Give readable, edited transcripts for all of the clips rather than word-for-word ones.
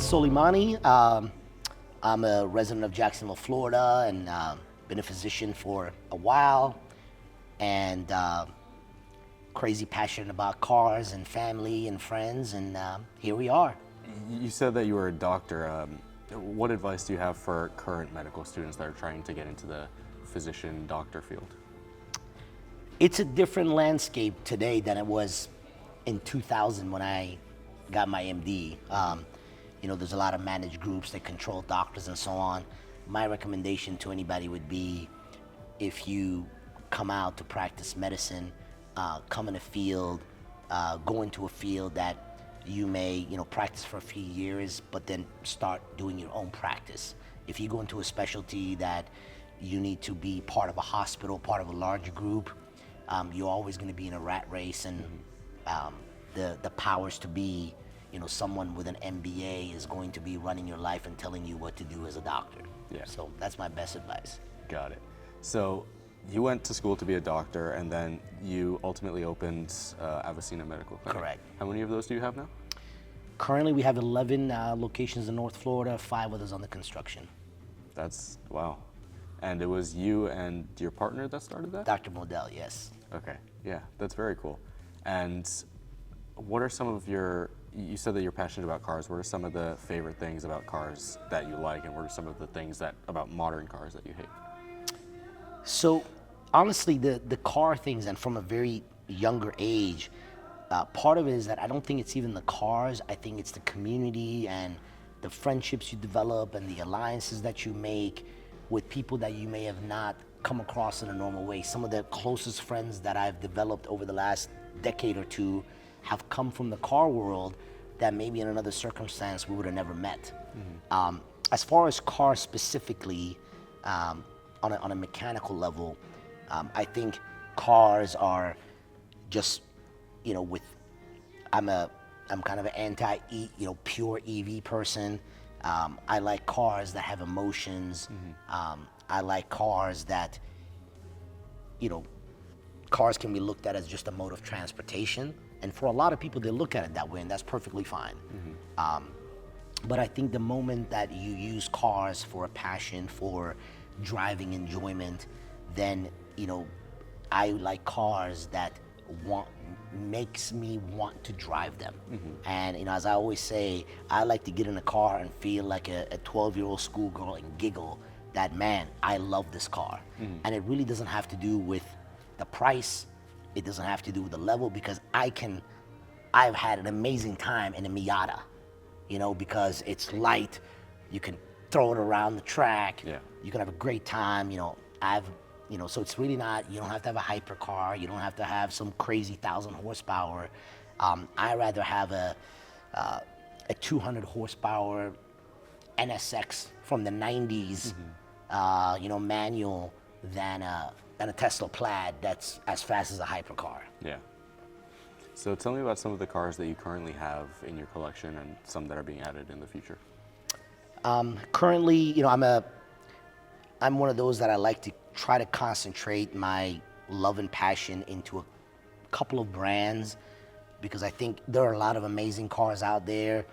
Soleymani. I'm a resident of Jacksonville, Florida, and been a physician for a while, and crazy passionate about cars and family and friends, and here we are. You said that you were a doctor. What advice do you have for current medical students that are trying to get into the physician-doctor field? It's a different landscape today than it was in 2000 when I got my MD. There's a lot of managed groups that control doctors and so on. My recommendation to anybody would be, if you come out to practice medicine, come in a field, go into a field that you may, practice for a few years, but then start doing your own practice. If you go into a specialty that you need to be part of a hospital, part of a larger group, you're always going to be in a rat race, and the powers to be, someone with an MBA is going to be running your life and telling you what to do as a doctor. Yeah. So that's my best advice. Got it. So you went to school to be a doctor, and then you ultimately opened Avicenna Medical Clinic. Correct. How many of those do you have now? Currently, we have 11 locations in North Florida, 5 others under construction. That's, wow. And it was you and your partner that started that? Dr. Modell, yes. Okay, yeah, that's very cool. And what are some of you said that you're passionate about cars. What are some of the favorite things about cars that you like, and what are some of the things about modern cars that you hate? So, honestly, the car things, and from a very younger age, part of it is that I don't think it's even the cars. I think it's the community and the friendships you develop and the alliances that you make with people that you may have not come across in a normal way. Some of the closest friends that I've developed over the last decade or two have come from the car world that maybe in another circumstance we would have never met. Mm-hmm. As far as cars specifically, on a mechanical level, I think cars are just, I'm kind of an pure EV person. I like cars that have emotions. Mm-hmm. I like cars that, cars can be looked at as just a mode of transportation. And for a lot of people, they look at it that way, and that's perfectly fine. Mm-hmm. But I think the moment that you use cars for a passion, for driving enjoyment, then, I like cars that makes me want to drive them. Mm-hmm. And as I always say, I like to get in a car and feel like a 12-year-old schoolgirl and giggle that, man, I love this car. Mm-hmm. And it really doesn't have to do with the price. It doesn't have to do with the level, because I've had an amazing time in a Miata, because it's light. You can throw it around the track. Yeah. You can have a great time. So it's really not, you don't have to have a hypercar. You don't have to have some crazy 1,000 horsepower. I rather have a 200 horsepower NSX from the 90s, mm-hmm. Manual than a Tesla Plaid that's as fast as a hypercar. Yeah. So tell me about some of the cars that you currently have in your collection and some that are being added in the future. Currently, I'm one of those that I like to try to concentrate my love and passion into a couple of brands, because I think there are a lot of amazing cars out there,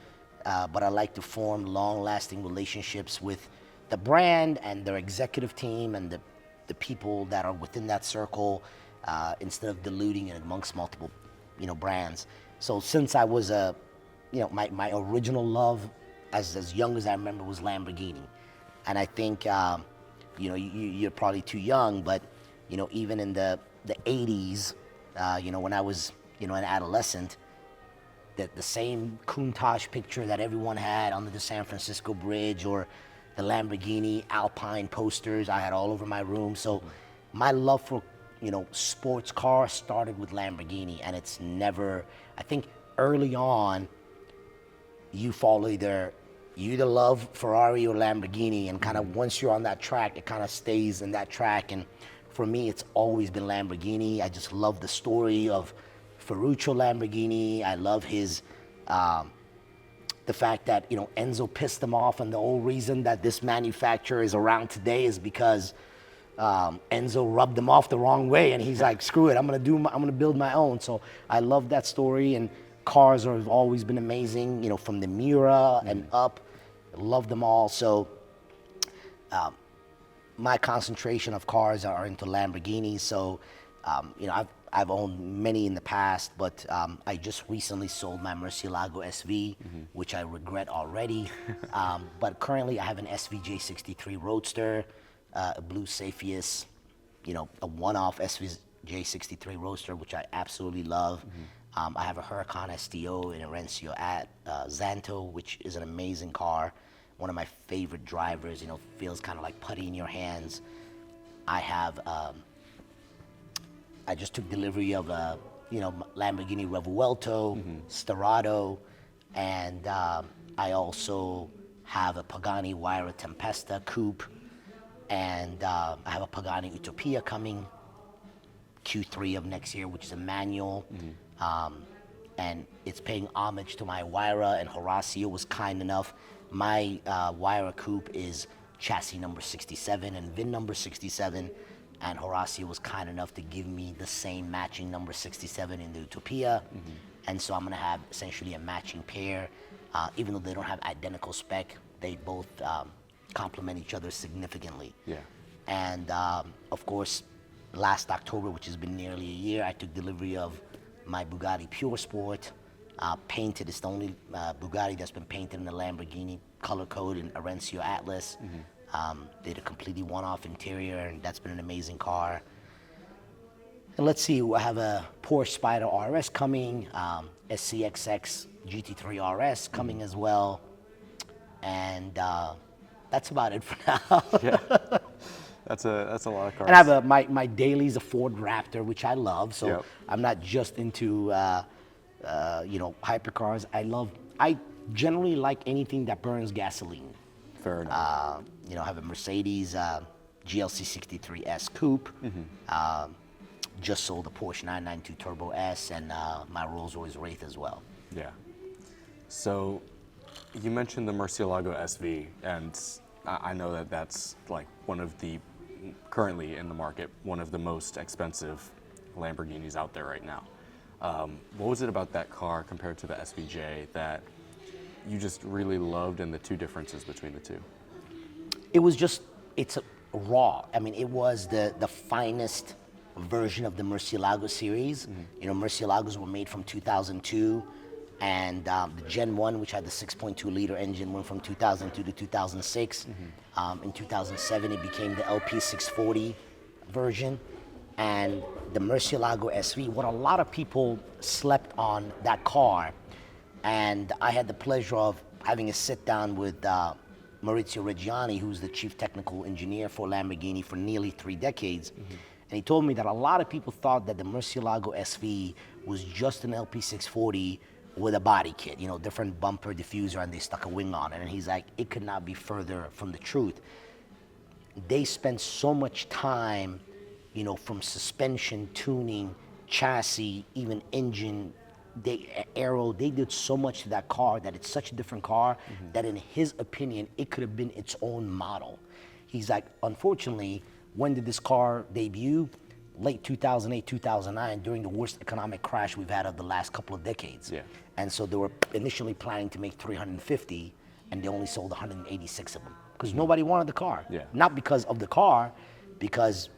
but I like to form long-lasting relationships with the brand and their executive team and the people that are within that circle, instead of diluting it amongst multiple, brands. So since I was my original love as young as I remember was Lamborghini. And I think, you're probably too young, but, even in the 80s, when I was, an adolescent, the same Countach picture that everyone had under the San Francisco Bridge, or the Lamborghini Alpine posters I had all over my room. So my love for, sports cars started with Lamborghini, and it's never, I think early on, you either love Ferrari or Lamborghini, and kind of once you're on that track, it kind of stays in that track. And for me, it's always been Lamborghini. I just love the story of Ferruccio Lamborghini. I love his, the fact that, Enzo pissed him off, and the whole reason that this manufacturer is around today is because Enzo rubbed him off the wrong way, and he's like, screw it, I'm gonna build my own. So I love that story, and cars have always been amazing, you know, from the Miura and up. Love them all. So my concentration of cars are into Lamborghinis. So, you know, I've owned many in the past, but I just recently sold my Murcielago SV, which I regret already. But currently I have an SVJ63 Roadster, a blue Saphius, you know, a one-off SVJ63 Roadster, which I absolutely love. I have a Huracan STO and a Rencio at Zanto, which is an amazing car. One of my favorite drivers, you know, feels kind of like putty in your hands. I have, I just took delivery of a, you know, Lamborghini Revuelto, Sterrato, and I also have a Pagani Huayra Tempesta Coupe, and I have a Pagani Utopia coming Q3 of next year, which is a manual. And it's paying homage to my Huayra, and Horacio was kind enough. My Huayra Coupe is chassis number 67 and VIN number 67, and Horacio was kind enough to give me the same matching number 67 in the Utopia. And so I'm gonna have essentially a matching pair. Even though they don't have identical spec, they both complement each other significantly. Yeah. And of course, last October, which has been nearly a year, I took delivery of my Bugatti Pure Sport, painted. It's the only Bugatti that's been painted in the Lamborghini color code in Arencio Atlas. Did a completely one-off interior, and that's been an amazing car. And let's see, I have a Porsche Spyder RS coming, SCXX GT3 RS coming as well, and that's about it for now. Yeah. That's a lot of cars. And I have my daily's a Ford Raptor, which I love. So Yep. I'm not just into you know, hypercars. I generally like anything that burns gasoline. Fair enough. You know, I have a Mercedes GLC 63S Coupe. Just sold a Porsche 992 Turbo S, and my Rolls-Royce Wraith as well. Yeah. So you mentioned the Murcielago SV, and I know that that's like one of the, currently in the market, one of the most expensive Lamborghinis out there right now. What was it about that car compared to the SVJ that you just really loved, and the two differences between the two? It was just, it's raw. I mean, it was the finest version of the Murcielago series. You know, Murcielagos were made from 2002, and the Gen 1, which had the 6.2 liter engine, went from 2002 to 2006. In 2007, it became the LP640 version. And the Murcielago SV, what a lot of people slept on that car, and I had the pleasure of having a sit down with Maurizio Reggiani, who's the chief technical engineer for Lamborghini for nearly 3 decades. And he told me that a lot of people thought that the Murcielago SV was just an LP640 with a body kit, you know, different bumper, diffuser, and they stuck a wing on it. And he's like, it could not be further from the truth. They spent so much time, you know, from suspension, tuning, chassis, even engine, aero, they did so much to that car that it's such a different car that in his opinion, it could have been its own model. He's like, unfortunately, when did this car debut? Late 2008, 2009, during the worst economic crash we've had of the last couple of decades. Yeah. And so they were initially planning to make 350, and they only sold 186 of them because nobody wanted the car. Yeah. Not because of the car, because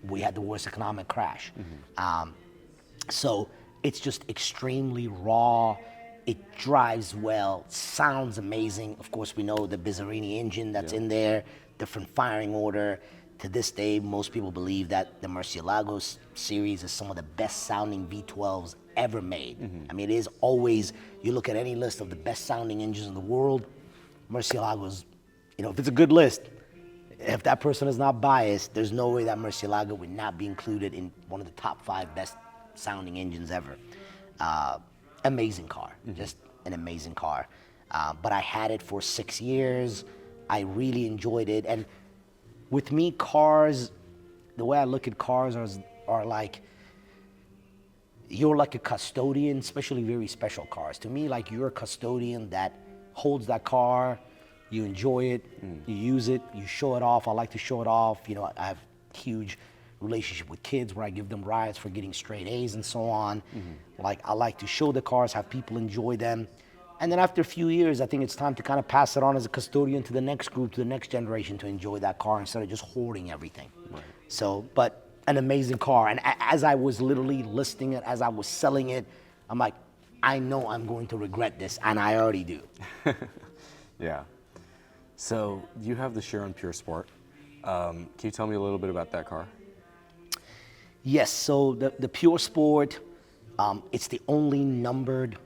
we had the worst economic crash. So it's just extremely raw. It drives well, sounds amazing. Of course, we know the Bizzarini engine that's in there, different firing order. To this day, most people believe that the Murcielago series is some of the best sounding V12s ever made. I mean, it is always, you look at any list of the best sounding engines in the world, Murcielago's, you know, if it's a good list, if that person is not biased, there's no way that Murcielago would not be included in one of the top 5 best sounding engines ever. Amazing car, just an amazing car. But I had it for 6 years. I really enjoyed it. And with me, cars, the way I look at cars are like, you're like a custodian, especially very special cars. To me, like, you're a custodian that holds that car, you enjoy it, you use it, you show it off. I like to show it off. You know, I have huge relationship with kids where I give them rides for getting straight A's and so on. Like, I like to show the cars, have people enjoy them. And then after a few years, I think it's time to kind of pass it on as a custodian to the next group, to the next generation to enjoy that car instead of just hoarding everything. Right. So, but an amazing car. And as I was literally listing it, as I was selling it, I'm like, I know I'm going to regret this, and I already do. Yeah. So you have the Chiron Pure Sport. Can you tell me a little bit about that car? Yes, so the Pure Sport, it's the only numbered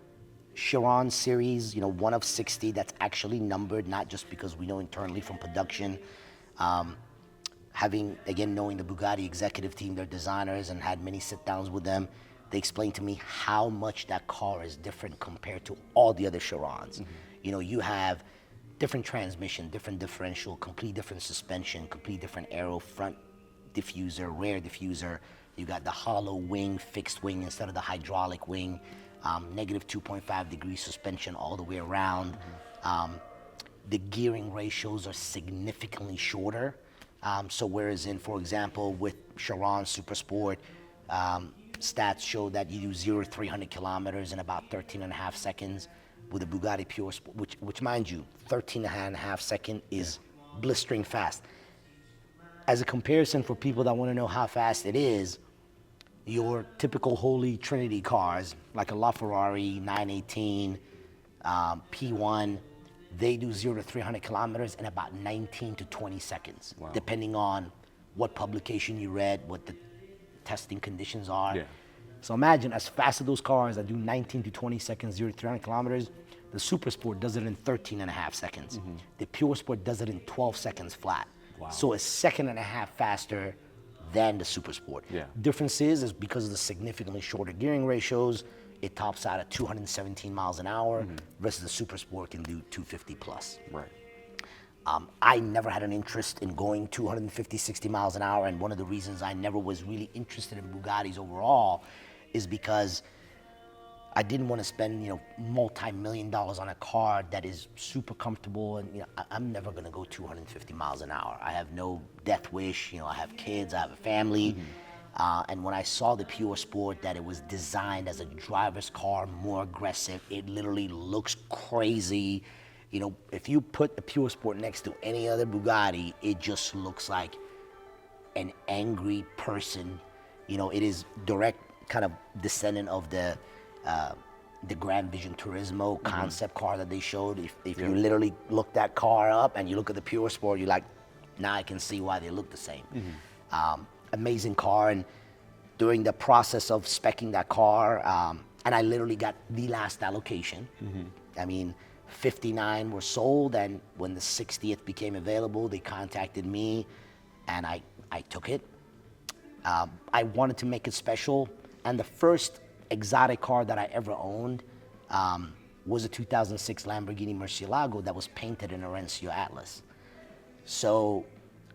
Chiron series, one of 60 that's actually numbered, not just because we know internally from production. Knowing the Bugatti executive team, their designers, and had many sit-downs with them, they explained to me how much that car is different compared to all the other Chirons. You have different transmission, different differential, complete different suspension, complete different aero, front diffuser, rear diffuser. You got the hollow wing, fixed wing instead of the hydraulic wing, negative 2.5 degree suspension all the way around. The gearing ratios are significantly shorter. So whereas for example, with Chiron Super Sport, stats show that you do 0 to 300 kilometers in about 13 and a half seconds. With the Bugatti Pure Sport, which mind you, 13 and a half second is blistering fast. As a comparison for people that want to know how fast it is, your typical Holy Trinity cars, like a LaFerrari 918, P1, they do 0 to 300 kilometers in about 19 to 20 seconds, depending on what publication you read, what the testing conditions are. Yeah. So imagine, as fast as those cars that do 19 to 20 seconds, 0 to 300 kilometers, the Super Sport does it in 13 and a half seconds. The Pure Sport does it in 12 seconds flat. Wow. So it's second and a half faster than the Super Sport. Yeah. Difference is because of the significantly shorter gearing ratios, it tops out at 217 miles an hour versus the Super Sport can do 250 plus. Right. I never had an interest in going 250, 60 miles an hour, and one of the reasons I never was really interested in Bugattis overall is because I didn't want to spend, multi-million dollars on a car that is super comfortable, and I'm never going to go 250 miles an hour. I have no death wish. I have kids, I have a family, and when I saw the Pure Sport, that it was designed as a driver's car, more aggressive, it literally looks crazy. If you put the Pure Sport next to any other Bugatti, it just looks like an angry person. It is direct kind of descendant of the Grand Vision Turismo concept car that they showed. If you literally look that car up and you look at the Pure Sport, you're like, now I can see why they look the same. Amazing car. And during the process of speccing that car, and I literally got the last allocation. 59 were sold, and when the 60th became available, they contacted me, and I took it. I wanted to make it special, and the first exotic car that I ever owned was a 2006 Lamborghini Murcielago that was painted in Orencio Atlas. So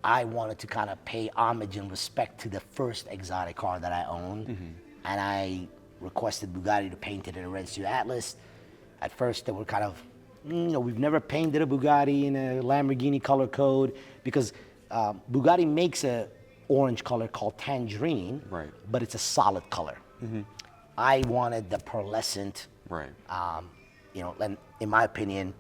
I wanted to kind of pay homage and respect to the first exotic car that I owned, and I requested Bugatti to paint it in Orencio Atlas. At first, they were kind of, we've never painted a Bugatti in a Lamborghini color code, because Bugatti makes a orange color called tangerine, Right. but it's a solid color. I wanted the pearlescent, Right. And in my opinion,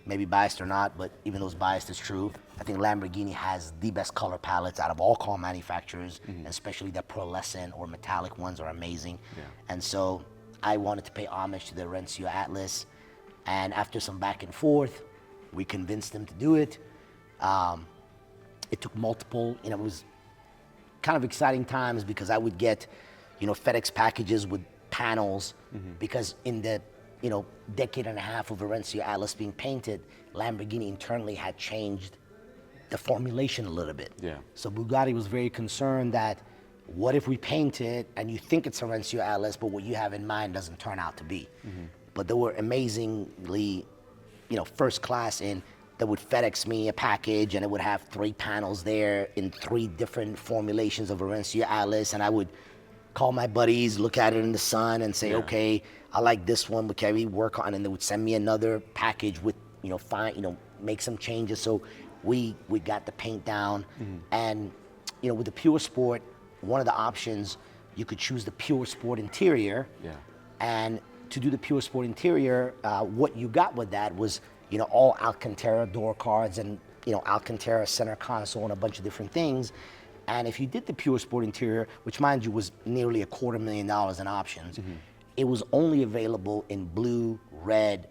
maybe biased or not, but even though it's biased, it's true. I think Lamborghini has the best color palettes out of all car manufacturers, and especially the pearlescent or metallic ones are amazing. Yeah. And so I wanted to pay homage to the Orencio Atlas. And after some back and forth, we convinced them to do it. It took multiple, it was kind of exciting times, because I would get, FedEx packages with panels, because in the, decade and a half of Orencio Atlas being painted, Lamborghini internally had changed the formulation a little bit. Yeah. So Bugatti was very concerned that, what if we paint it and you think it's Orencio Atlas, but what you have in mind doesn't turn out to be? But they were amazingly, first class in, that would FedEx me a package, and it would have 3 panels there in 3 different formulations of Orencio Atlas, and I would call my buddies, look at it in the sun, and say, okay, I like this one, but can we work on it? And they would send me another package with, make some changes. So we got the paint down, and with the Pure Sport, one of the options, you could choose the pure sport interior. Yeah. And to do the pure sport interior, what you got with that was, all Alcantara door cards and, Alcantara center console and a bunch of different things. And if you did the pure sport interior, which mind you was nearly $250,000 in options, it was only available in blue, red,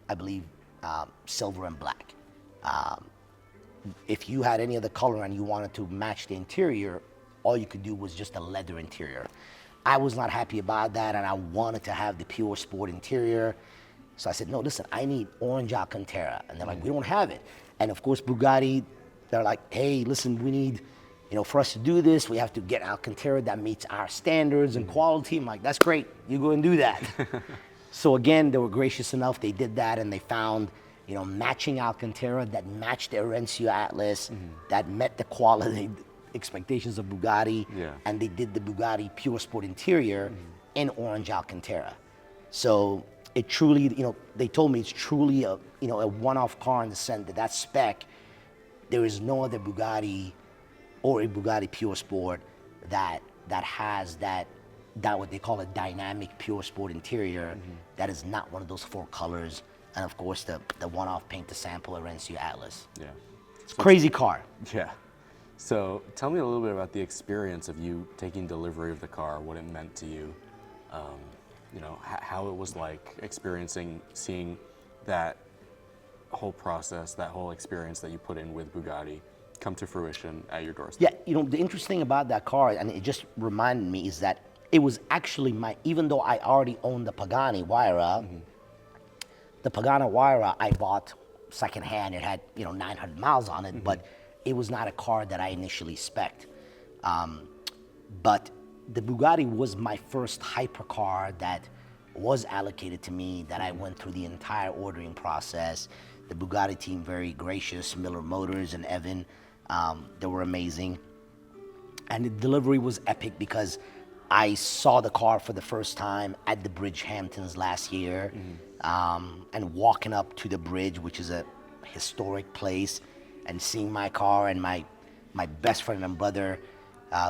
I believe, silver and black. If you had any other color and you wanted to match the interior, all you could do was just a leather interior. I was not happy about that, and I wanted to have the pure sport interior. So I said, no, listen, I need orange Alcantara. And they're like, we don't have it. And of course, Bugatti, they're like, hey, listen, we need, for us to do this, we have to get Alcantara that meets our standards and quality. I'm like, that's great, you go and do that. So again, they were gracious enough, they did that, and they found, matching Alcantara that matched the Orencio Atlas, that met the quality expectations of Bugatti, and they did the Bugatti pure sport interior in orange Alcantara. So it truly, they told me it's truly a one-off car in the sense that spec, there is no other Bugatti or a Bugatti pure sport that has that what they call a dynamic pure sport interior that is not one of those 4 colors, and of course the one-off paint to sample Orencio Atlas. Yeah. It's a crazy car. Yeah. So tell me a little bit about the experience of you taking delivery of the car, what it meant to you, how it was like seeing that whole process, that whole experience that you put in with Bugatti come to fruition at your doorstep. Yeah, the interesting about that car, and it just reminded me, is that it was actually even though I already owned the Pagani Huayra, the Pagani Huayra I bought secondhand. It had 900 miles on it, but it was not a car that I initially spec'd. But the Bugatti was my first hypercar that was allocated to me, that I went through the entire ordering process. The Bugatti team, very gracious, Miller Motors and Evan, they were amazing. And the delivery was epic because I saw the car for the first time at the Bridgehamptons last year, and walking up to the bridge, which is a historic place, and seeing my car, and my best friend and brother,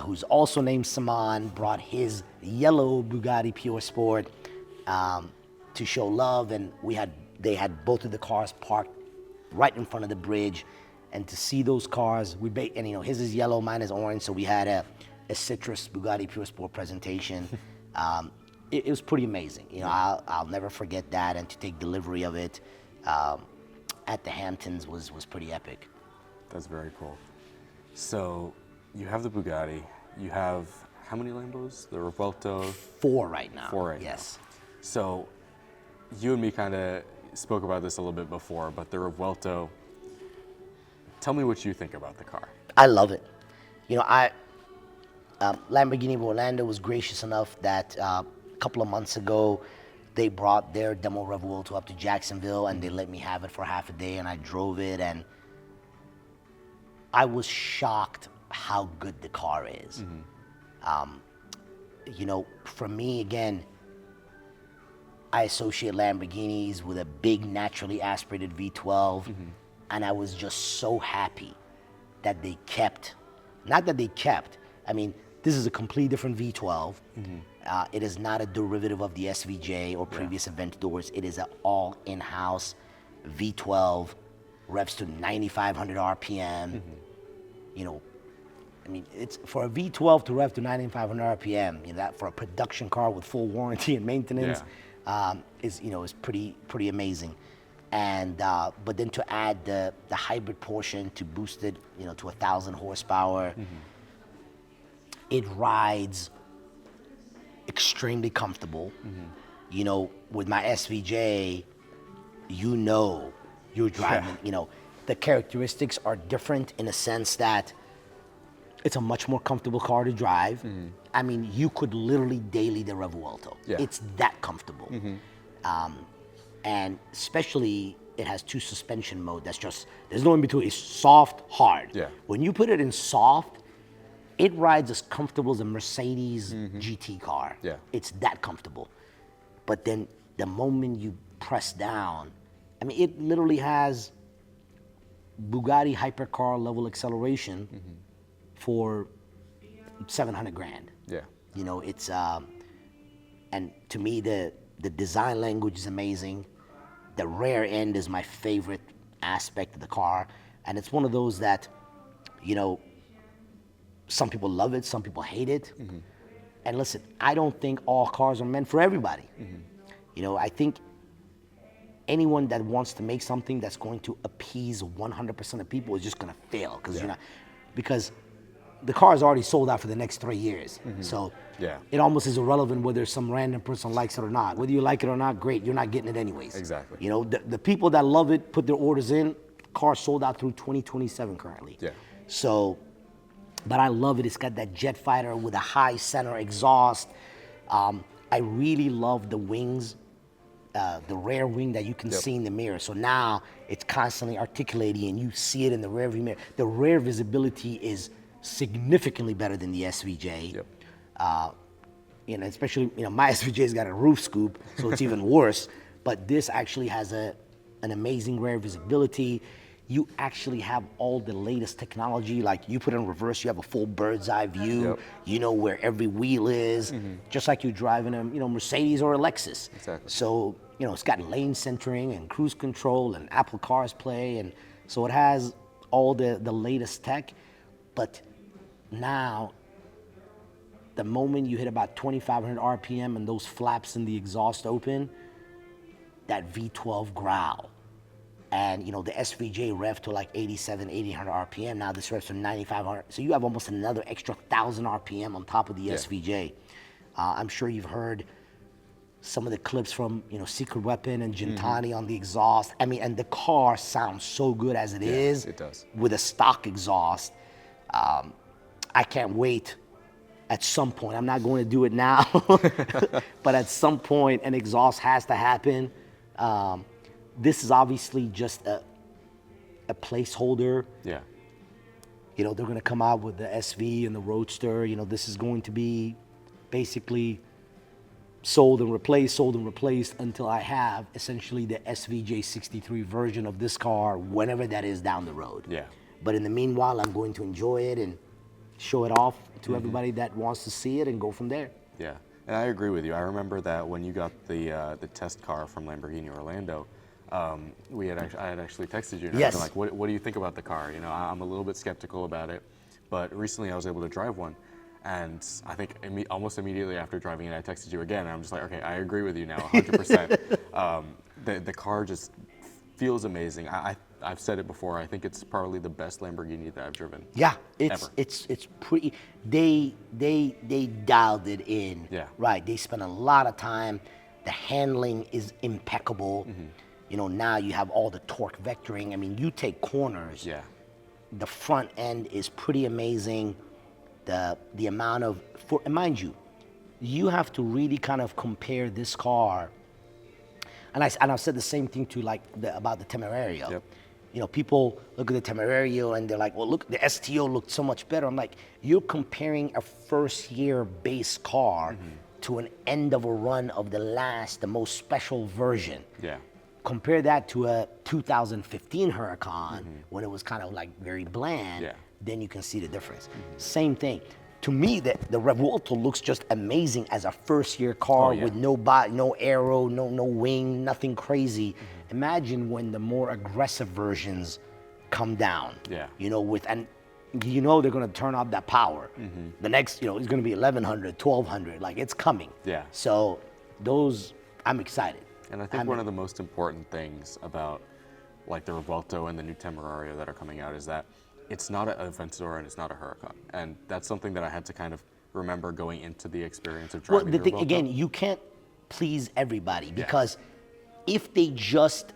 who's also named Saman, brought his yellow Bugatti Pure Sport to show love, and they had both of the cars parked right in front of the bridge, and to see those cars, his is yellow, mine is orange, so we had a citrus Bugatti Pure Sport presentation. It was pretty amazing. I'll never forget that, and to take delivery of it at the Hamptons was pretty epic. That's very cool. So you have the Bugatti. You have how many Lambos? The Revuelto? 4 right now. 4 right yes. now. So you and me kind of spoke about this a little bit before, but the Revuelto, tell me what you think about the car. I love it. Lamborghini of Orlando was gracious enough that a couple of months ago, they brought their demo Revuelto up to Jacksonville, and they let me have it for half a day, and I drove it, and I was shocked how good the car is. For me, again, I associate Lamborghinis with a big, naturally aspirated V12, and I was just so happy that they kept, this is a completely different V12. It is not a derivative of the SVJ or previous Aventadors. It is an all in-house V12, revs to 9,500 RPM. It's for a V12 to rev to 9,500 RPM. That for a production car with full warranty and maintenance is pretty amazing. And but then to add the hybrid portion to boost it, to 1,000 horsepower, it rides extremely comfortable. With my SVJ, you're driving. The characteristics are different in a sense that it's a much more comfortable car to drive. You could literally daily the Revuelto. Yeah. It's that comfortable. And especially it has 2 suspension mode. There's no in between. It's soft, hard. Yeah. When you put it in soft, it rides as comfortable as a Mercedes GT car. Yeah. It's that comfortable. But then the moment you press down, it literally has Bugatti hypercar level acceleration for 700 grand. Yeah. You know, it's and to me the design language is amazing. The rear end is my favorite aspect of the car, and it's one of those that, you know, some people love it, some people hate it. And listen, I don't think all cars are meant for everybody. You know, I think anyone that wants to make something that's going to appease 100% of people is just going to fail, because you're not, because the car is already sold out for the next 3 years. So it almost is irrelevant whether some random person likes it or not. Whether you like it or not, great, you're not getting it anyways. Exactly. You know, the people that love it put their orders in. Car sold out through 2027 currently. Yeah. So, but I love it. It's got that jet fighter with a high center exhaust. I really love the wings, the rear wing that you can see in the mirror. So now it's constantly articulating and you see it in the rear view mirror. The rear visibility is significantly better than the SVJ. You know, especially, you know, my SVJ's got a roof scoop, so it's even worse. But this actually has an amazing rear visibility. You actually have all the latest technology. Like, you put it in reverse, you have a full bird's eye view. You know where every wheel is, just like you're driving a, you know, Mercedes or a Lexus. Exactly. So, you know, it's got lane centering and cruise control and Apple CarPlay, and so it has all the latest tech. But now, the moment you hit about 2,500 RPM and those flaps in the exhaust open, that V12 growl. And, you know, the SVJ rev to like 8,800 RPM. Now this revs to 9,500. So you have almost another extra 1,000 RPM on top of the SVJ. I'm sure you've heard some of the clips from, you know, Secret Weapon and Gintani on the exhaust. I mean, and the car sounds so good as it is. It does. With a stock exhaust. I can't wait at some point. I'm not going to do it now. But at some point, an exhaust has to happen. This is obviously just a placeholder. Yeah. You know, they're going to come out with the SV and the Roadster. You know, this is going to be basically sold and replaced until I have essentially the SVJ63 version of this car, whenever that is down the road. Yeah. But in the meanwhile, I'm going to enjoy it and show it off to everybody that wants to see it and go from there. Yeah, and I agree with you. I remember that when you got the test car from Lamborghini Orlando, I had actually texted you and I was like, what do you think about the car? You know, I'm a little bit skeptical about it, but recently I was able to drive one, and I think almost immediately after driving it, I texted you again, and I'm just like, okay, I agree with you now, 100%. The car just feels amazing. I've said it before. I think it's probably the best Lamborghini that I've driven. Yeah, ever. it's pretty. They dialed it in. Yeah. Right. They spent a lot of time. The handling is impeccable. You know, now you have all the torque vectoring. I mean, you take corners. Yeah. The front end is pretty amazing. The amount of, and mind you, you have to really kind of compare this car. And I've said the same thing to about the Temerario. Yep. You know, people look at the Temerario and they're like, well, look, the STO looked so much better. I'm like, you're comparing a first year base car to an end of a run of the most special version. Yeah. Compare that to a 2015 Huracan when it was kind of like very bland. Then you can see the difference. Same thing. To me, the Revuelto looks just amazing as a first-year car with no body, no aero, no wing, nothing crazy. Imagine when the more aggressive versions come down. Yeah. You know, and you know they're going to turn up that power. The next, you know, it's going to be 1,100, 1,200. Like, it's coming. Yeah. So I'm excited. And I think one of the most important things about like the Revuelto and the new Temerario that are coming out is that it's not an Aventador and it's not a Huracan. And that's something that I had to kind of remember going into the experience of driving the Revuelto. Again, you can't please everybody because if they just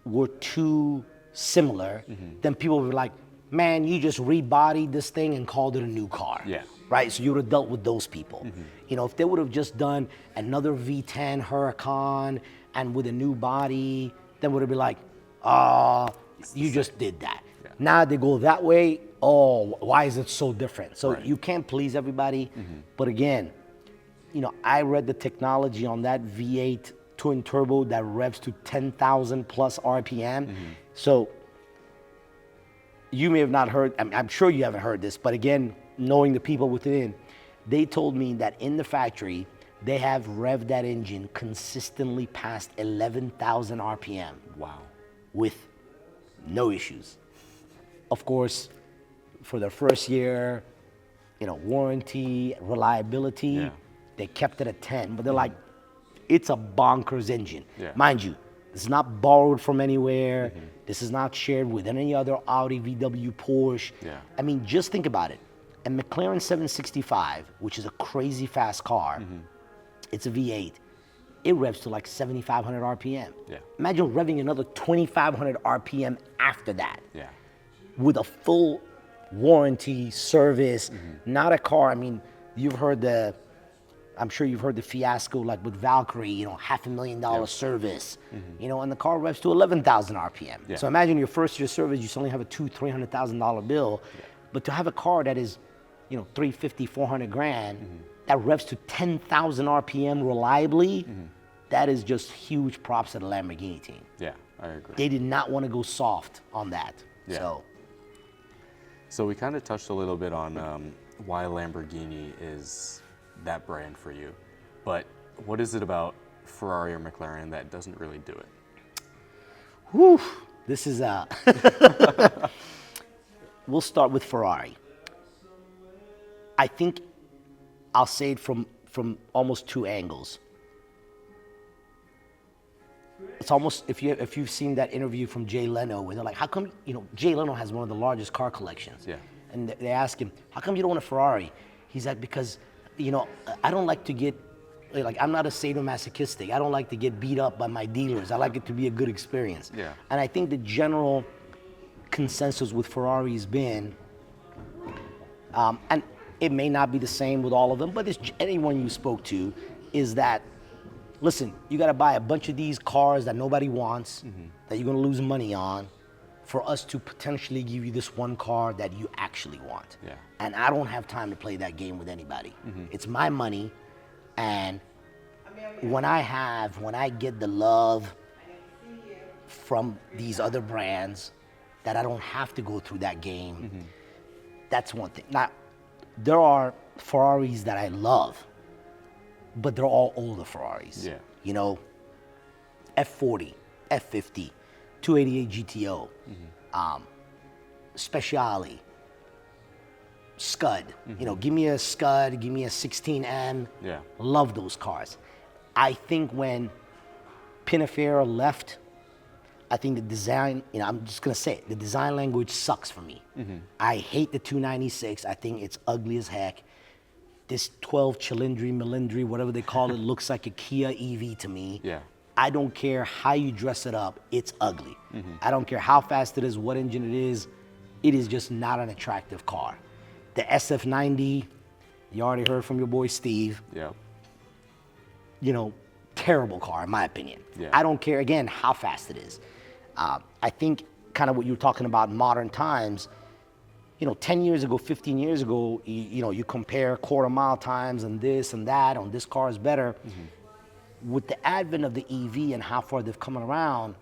were too similar, then people would be like, man, you just rebodied this thing and called it a new car. Yeah. Right? So you would have dealt with those people. You know, if they would have just done another V10 Huracan and with a new body, then would have been like, you just did that. Yeah. Now they go that way, why is it so different? So you can't please everybody. But again, you know, I read the technology on that V8 twin turbo that revs to 10,000 plus RPM. So you may have not heard, I'm sure you haven't heard this, but again, knowing the people within, they told me that in the factory, they have revved that engine consistently past 11,000 RPM Wow. with no issues. Of course, for their first year, warranty, reliability, Yeah. they kept it at 10, but they're like, it's a bonkers engine. Yeah. Mind you, this is not borrowed from anywhere. This is not shared with any other Audi, VW, Porsche. Yeah. I mean, just think about it. A McLaren 765, which is a crazy fast car, it's a V8. It revs to like 7,500 RPM. Yeah. Imagine revving another 2,500 RPM after that Yeah. with a full warranty, service, not a car. I mean, I'm sure you've heard the fiasco like with Valkyrie, $500,000 service, and the car revs to 11,000 RPM. Yeah. So imagine your first year service, you suddenly have a $300,000 bill, but to have a car that is, 350, 400 grand, that revs to 10,000 RPM reliably, that is just huge props to the Lamborghini team. Yeah, I agree. They did not want to go soft on that. Yeah. So we kind of touched a little bit on why Lamborghini is that brand for you, but what is it about Ferrari or McLaren that doesn't really do it? Whew, this is we'll start with Ferrari. I think I'll say it from almost two angles. It's almost, if you've seen that interview from Jay Leno, where they're like, how come, Jay Leno has one of the largest car collections. Yeah. And they ask him, how come you don't want a Ferrari? He's like, because, I don't like to get, I'm not a sadomasochistic. I don't like to get beat up by my dealers. I like it to be a good experience. Yeah. And I think the general consensus with Ferrari has been, and it may not be the same with all of them, but anyone you spoke to, is that, listen, you got to buy a bunch of these cars that nobody wants, that you're going to lose money on, for us to potentially give you this one car that you actually want. Yeah. And I don't have time to play that game with anybody. It's my money, and when I get the love from these other brands, that I don't have to go through that game, that's one thing. Now, there are Ferraris that I love, but they're all older Ferraris. Yeah. F40, F50, 288 GTO, Speciale, Scud. Give me a Scud, give me a 16M. Yeah. Love those cars. I think when Pininfarina left, I think the design, I'm just gonna say it, the design language sucks for me. I hate the 296. I think it's ugly as heck. This 12 Cilindri, whatever they call it, looks like a Kia EV to me. Yeah. I don't care how you dress it up, it's ugly. I don't care how fast it is, what engine it is just not an attractive car. The SF90, you already heard from your boy Steve, Yeah. Terrible car in my opinion. Yeah. I don't care, again, how fast it is. I think kind of what you were talking about in modern times, 10 years ago, 15 years ago, you compare quarter mile times and this and that, on this car is better. With the advent of the EV and how far they've come around,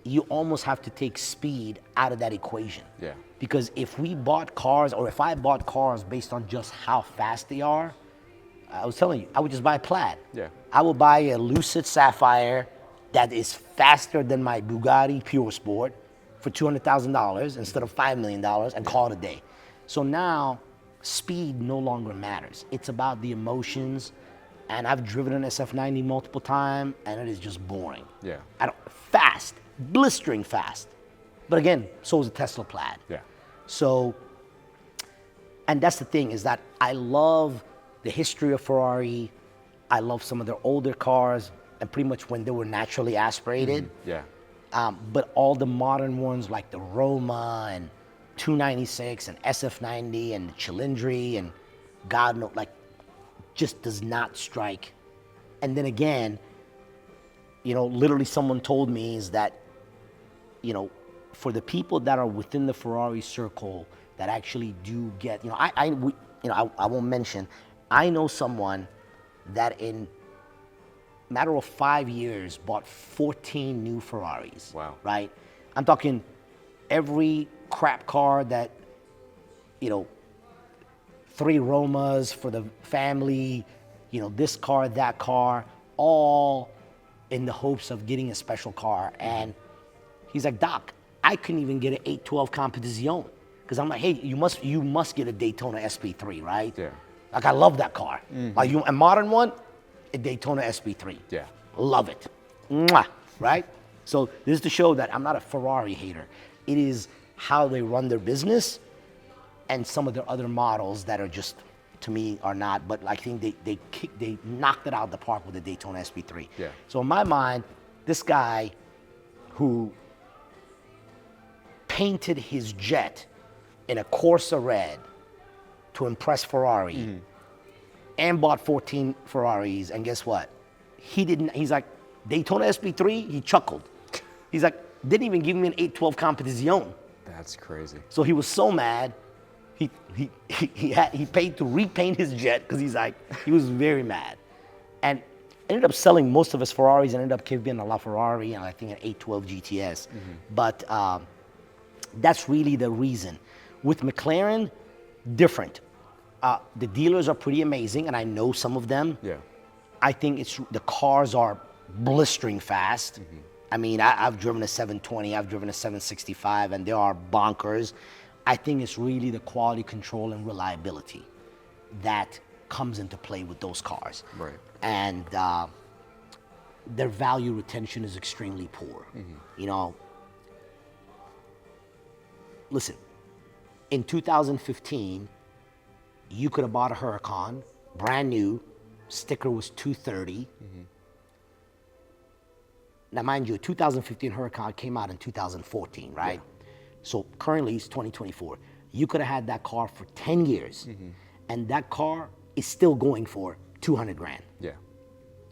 you almost have to take speed out of that equation. Yeah. Because if we bought cars, or if I bought cars based on just how fast they are, I was telling you, I would just buy a Plaid. Yeah. I would buy a Lucid Sapphire that is faster than my Bugatti Pure Sport for $200,000 instead of $5 million and call it a day. So now, speed no longer matters. It's about the emotions, and I've driven an SF90 multiple times, and it is just boring. Yeah. Fast, blistering fast. But again, so is a Tesla Plaid. Yeah. So, and that's the thing, is that I love the history of Ferrari. I love some of their older cars, and pretty much when they were naturally aspirated. Yeah. But all the modern ones like the Roma and 296 and SF90 and the Cilindri and God knows, just does not strike. And then again, literally someone told me is that, for the people that are within the Ferrari circle that actually do get, I won't mention, I know someone that in matter of 5 years bought 14 new Ferraris. Wow. Right? I'm talking every crap car that, 3 Romas for the family, you know, this car, that car, all in the hopes of getting a special car. And he's like, Doc, I couldn't even get an 812 Competizione. Because I'm like, hey, you must get a Daytona SP3, right? Yeah. Like, I love that car. Like, a modern one, a Daytona SP3. Yeah. Love it. Mwah, right? So this is to show that I'm not a Ferrari hater. It is how they run their business and some of their other models that are just, to me, are not. But I think they knocked it out of the park with the Daytona SP3. Yeah. So in my mind, this guy who painted his jet in a Corsa red to impress Ferrari and bought 14 Ferraris, and guess what? He's like, Daytona SP3, he chuckled. He's like, didn't even give me an 812 Competizione. That's crazy. So he was so mad, he paid to repaint his jet because he was very mad. And ended up selling most of his Ferraris and ended up giving a LaFerrari and I think an 812 GTS. But that's really the reason. With McLaren, different. The dealers are pretty amazing and I know some of them. Yeah. I think the cars are blistering fast. I mean, I've driven a 720, I've driven a 765, and they are bonkers. I think it's really the quality control and reliability that comes into play with those cars. Right. And their value retention is extremely poor. You know, listen, in 2015, you could have bought a Huracan, brand new, sticker was $230. Now, mind you, a 2015 Huracan came out in 2014, right? Yeah. So currently it's 2024. You could have had that car for 10 years, and that car is still going for 200 grand. Yeah.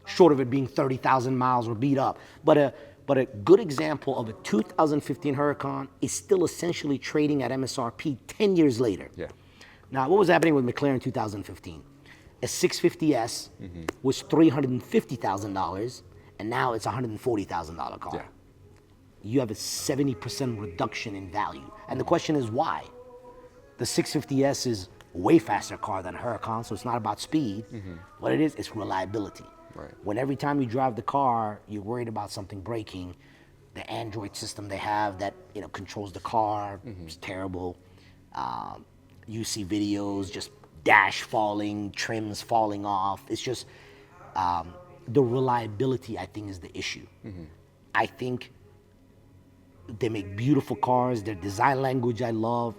Short of it being 30,000 miles or beat up. But a good example of a 2015 Huracan is still essentially trading at MSRP 10 years later. Yeah. Now, what was happening with McLaren 2015? A 650S was $350,000, and now it's a $140,000 car. Yeah. You have a 70% reduction in value. And the question is why? The 650S is a way faster car than a Huracan, so it's not about speed. What it is, it's reliability. Right. When every time you drive the car, you're worried about something breaking, the Android system they have that controls the car is terrible. You see videos, just dash falling, trims falling off. It's just the reliability, I think, is the issue. I think they make beautiful cars. Their design language, I love.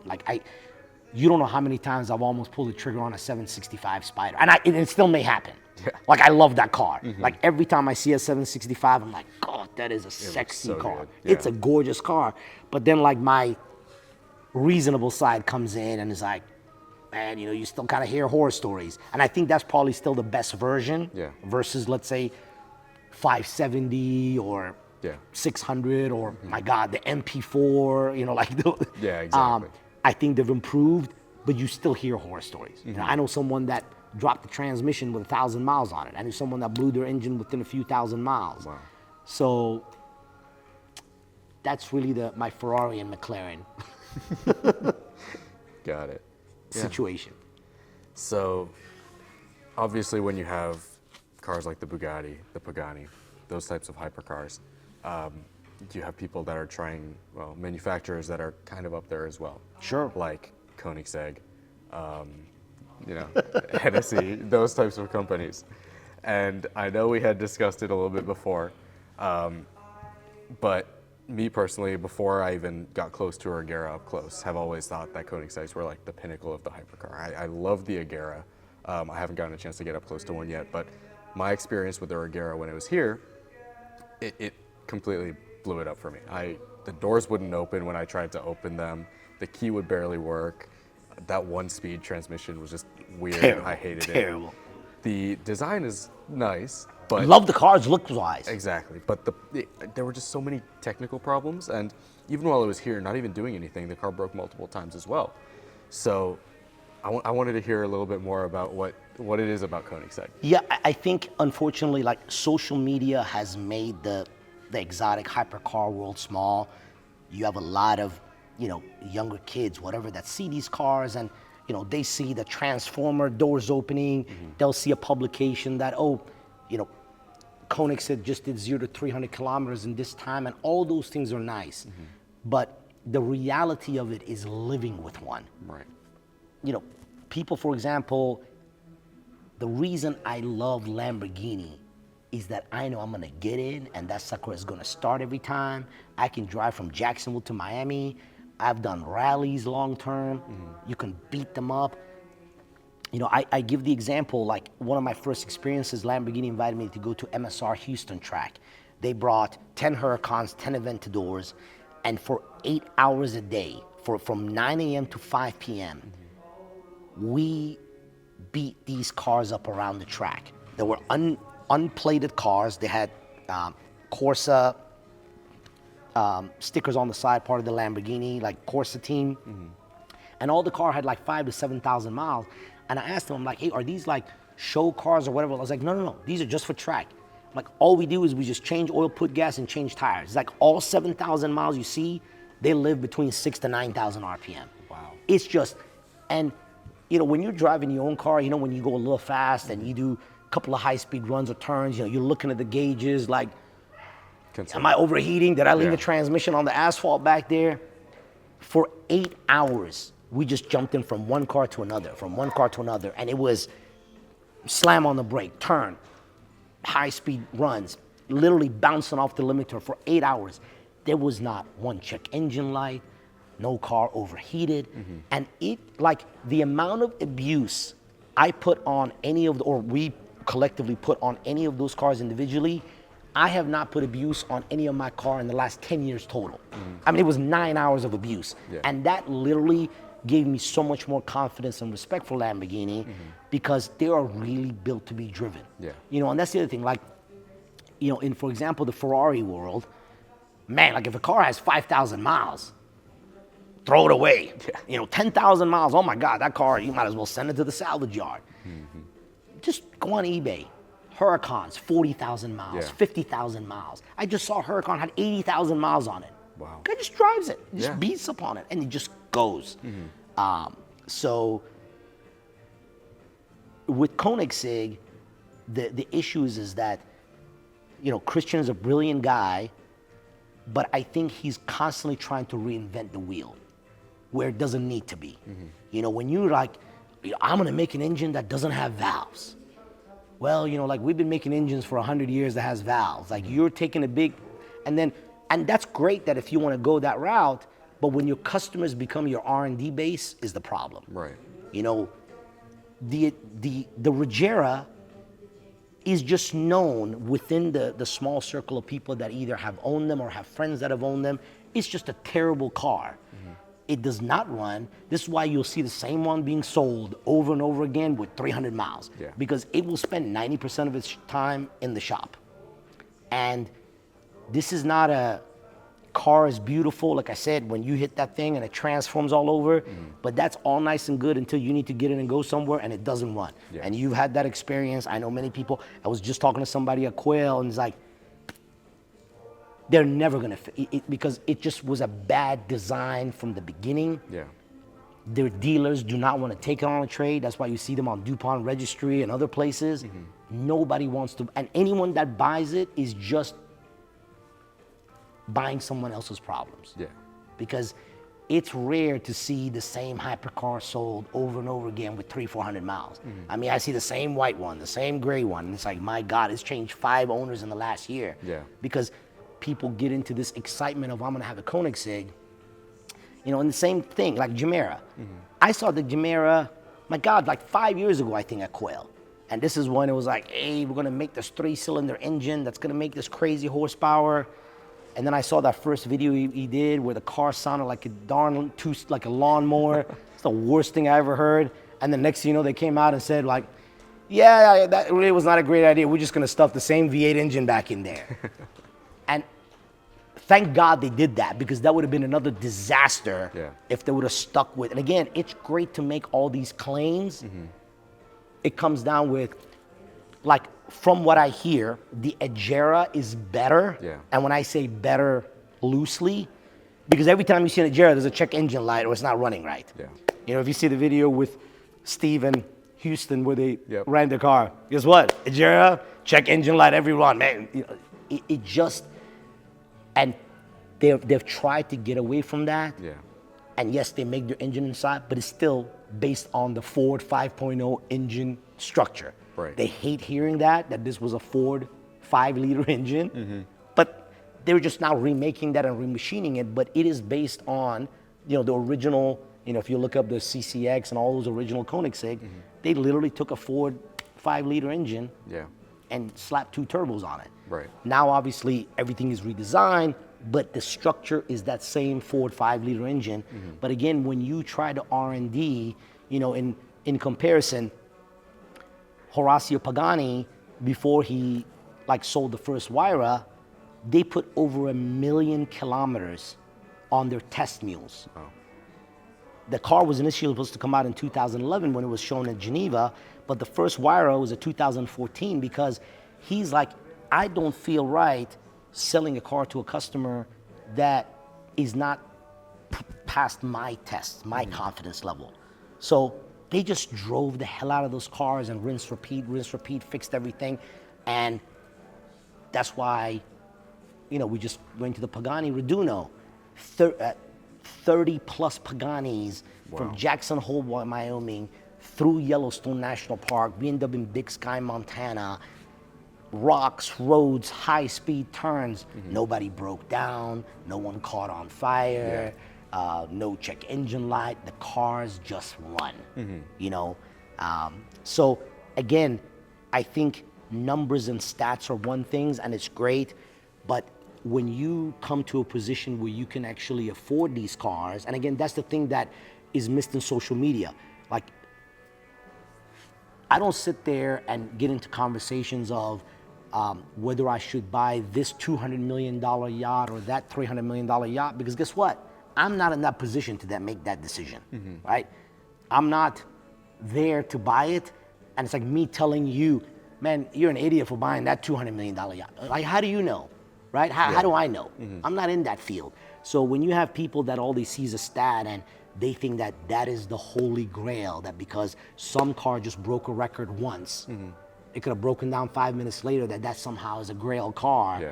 You don't know how many times I've almost pulled the trigger on a 765 Spider, and it still may happen. Yeah. Like, I love that car. Like, every time I see a 765, I'm like, God, that is a sexy so car. good. It's Yeah. a gorgeous car. But then, like, my reasonable side comes in and is like, man, you still kind of hear horror stories. And I think that's probably still the best version versus, let's say, 570 or 600 or, my God, the MP4, Yeah, exactly. I think they've improved, but you still hear horror stories. I know someone that dropped the transmission with 1,000 miles on it. I knew someone that blew their engine within a few thousand miles. Wow. So that's really my Ferrari and McLaren Got it. Yeah. situation. So, obviously, when you have cars like the Bugatti, the Pagani, those types of hypercars, you have people that are trying, manufacturers that are kind of up there as well. Sure. Like Koenigsegg, Hennessy, those types of companies. And I know we had discussed it a little bit before, but me personally, before I even got close to Agera up close, have always thought that Koenigsegg's were like the pinnacle of the hypercar. I love the Agera. I haven't gotten a chance to get up close to one yet, but my experience with the Agera when it was here, it completely blew it up for me. The doors wouldn't open when I tried to open them. The key would barely work. That one-speed transmission was just weird. Terrible, I hated terrible. it. The design is nice, but Love the cars look-wise. exactly. But there were just so many technical problems, and even while I was here, not even doing anything, the car broke multiple times as well. So I wanted to hear a little bit more about what it is about Koenigsegg. Yeah, I think, unfortunately, like, social media has made the exotic hypercar world small. You have a lot of, younger kids, whatever, that see these cars, and you know, they see the transformer doors opening, they'll see a publication that, oh, you know, Koenigsegg just did 0 to 300 kilometers in this time, and all those things are nice. But the reality of it is living with one. Right. You know, people, for example, the reason I love Lamborghini is that I know I'm gonna get in and that sucker is gonna start every time. I can drive from Jacksonville to Miami. I've done rallies long term. You can beat them up. You know, I give the example, like one of my first experiences, Lamborghini invited me to go to MSR Houston track. They brought 10 Huracans, 10 Aventadors, and for 8 hours a day, from 9 a.m. to 5 p.m., we beat these cars up around the track. There were unplated cars. They had Corsa stickers on the side, part of the Lamborghini, like Corsa team. And all the car had like 5,000 to 7,000 miles. And I asked them, I'm like, hey, are these like show cars or whatever? I was like, no, these are just for track. I'm like, all we do is we just change oil, put gas, and change tires. It's like all 7,000 miles you see, they live between 6,000 to 9,000 RPM. Wow. It's just, and you know, when you're driving your own car, you know, when you go a little fast and you do a couple of high-speed runs or turns, you know, you're looking at the gauges like, am I overheating? Did I leave the transmission on the asphalt back there? For 8 hours, we just jumped in from one car to another, and it was slam on the brake, turn, high-speed runs, literally bouncing off the limiter for 8 hours. There was not one check engine light, no car overheated, and it, like, the amount of abuse I put on any of the, or we collectively put on any of those cars individually, I have not put abuse on any of my car in the last 10 years total. I mean, it was 9 hours of abuse. And that literally gave me so much more confidence and respect for Lamborghini because they are really built to be driven. You know, and that's the other thing, like, you know, in, for example, the Ferrari world, man, like if a car has 5,000 miles, throw it away. You know, 10,000 miles, oh my God, that car, you might as well send it to the salvage yard. Just go on eBay. Huracans, 40,000 miles, 50,000 miles. I just saw a Huracan had 80,000 miles on it. Wow. Guy just drives it, just beats up on it, and it just goes. So with Koenigsegg, the issue is that, you know, Christian is a brilliant guy, but I think he's constantly trying to reinvent the wheel where it doesn't need to be. You know, when you're like, I'm gonna make an engine that doesn't have valves. Well, you know, like we've been making engines for 100 years that has valves. Like you're taking a big, and that's great that if you want to go that route, but when your customers become your R&D base is the problem. Right. You know, the Regera is just known within the small circle of people that either have owned them or have friends that have owned them. It's just a terrible car. It does not run. This is why you'll see the same one being sold over and over again with 300 miles. Because it will spend 90% of its time in the shop. And this is not a car is beautiful, like I said, when you hit that thing and it transforms all over, but that's all nice and good until you need to get in and go somewhere and it doesn't run. And you've had that experience. I know many people. I was just talking to somebody at Quail and it's like, they're never gonna fit it because it just was a bad design from the beginning. Their dealers do not want to take it on a trade. That's why you see them on DuPont Registry and other places. Nobody wants to, and anyone that buys it is just buying someone else's problems. Because it's rare to see the same hypercar sold over and over again with 300-400 miles. I mean, I see the same white one, the same gray one, and it's like, my God, it's changed 5 owners in the last year. Because people get into this excitement of I'm gonna have a Koenigsegg, you know, and the same thing, like Gemera. I saw the Gemera, my God, like 5 years ago, I think, at Quail. And this is when it was like, hey, we're gonna make this 3-cylinder engine that's gonna make this crazy horsepower. And then I saw that first video he did where the car sounded like a like a lawnmower. It's the worst thing I ever heard. And the next thing you know, they came out and said like, yeah, that really was not a great idea. We're just gonna stuff the same V8 engine back in there. And thank God they did that because that would have been another disaster if they would have stuck with. And again, it's great to make all these claims. It comes down with, like, from what I hear, the Agera is better. And when I say better loosely, because every time you see an Agera, there's a check engine light or it's not running right. You know, if you see the video with Steve and Houston where they Yep. ran the car, guess what? Agera, check engine light every run, man. You know, it just, and they've tried to get away from that. Yeah. And yes, they make their engine inside, but it's still based on the Ford 5.0 engine structure. Right. They hate hearing that this was a Ford 5-liter engine, but they're just now remaking that and remachining it, but it is based on, you know, the original, you know, if you look up the CCX and all those original Koenigsegg, they literally took a Ford 5-liter engine Yeah. and slapped 2 turbos on it. Right. Now, obviously, everything is redesigned, but the structure is that same Ford 5-liter engine. But again, when you try to R&D, you know, in comparison, Horacio Pagani, before he like sold the first Huayra, they put over 1 million kilometers on their test mules. Oh. The car was initially supposed to come out in 2011 when it was shown in Geneva, but the first Huayra was in 2014 because he's like, I don't feel right selling a car to a customer that is not past my test, my confidence level. So they just drove the hell out of those cars and rinse, repeat, fixed everything. And that's why, you know, we just went to the Pagani Raduno, 30 plus Paganis from Jackson Hole, Wyoming, through Yellowstone National Park, we ended up in Big Sky, Montana, rocks, roads, high speed turns. Nobody broke down, no one caught on fire, no check engine light, the cars just run, you know? So again, I think numbers and stats are one thing and it's great, but when you come to a position where you can actually afford these cars, and again, that's the thing that is missed in social media. Like, I don't sit there and get into conversations of whether I should buy this $200 million yacht or that $300 million yacht, because guess what? I'm not in that position to make that decision, right? I'm not there to buy it, and it's like me telling you, man, you're an idiot for buying that $200 million yacht. Like, how do you know, right? How do I know? I'm not in that field. So when you have people that all they see is a stat and they think that that is the holy grail, that because some car just broke a record once, it could have broken down 5 minutes later, that somehow is a grail car. Yeah.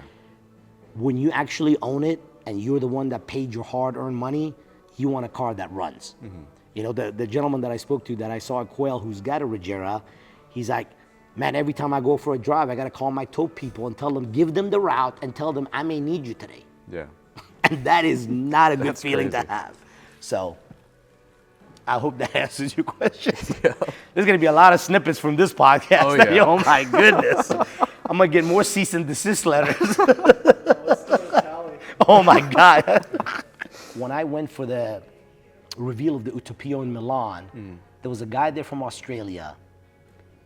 When you actually own it and you're the one that paid your hard-earned money, you want a car that runs. You know, the gentleman that I spoke to that I saw at Quail who's got a Regera, he's like, man, every time I go for a drive, I got to call my tow people and tell them, give them the route and tell them I may need you today. Yeah. And that is not a good That's feeling crazy. to have. So I hope that answers your question. There's going to be a lot of snippets from this podcast. Oh, yeah. Oh my goodness. I'm going to get more cease and desist letters. Oh my God. When I went for the reveal of the Utopia in Milan, there was a guy there from Australia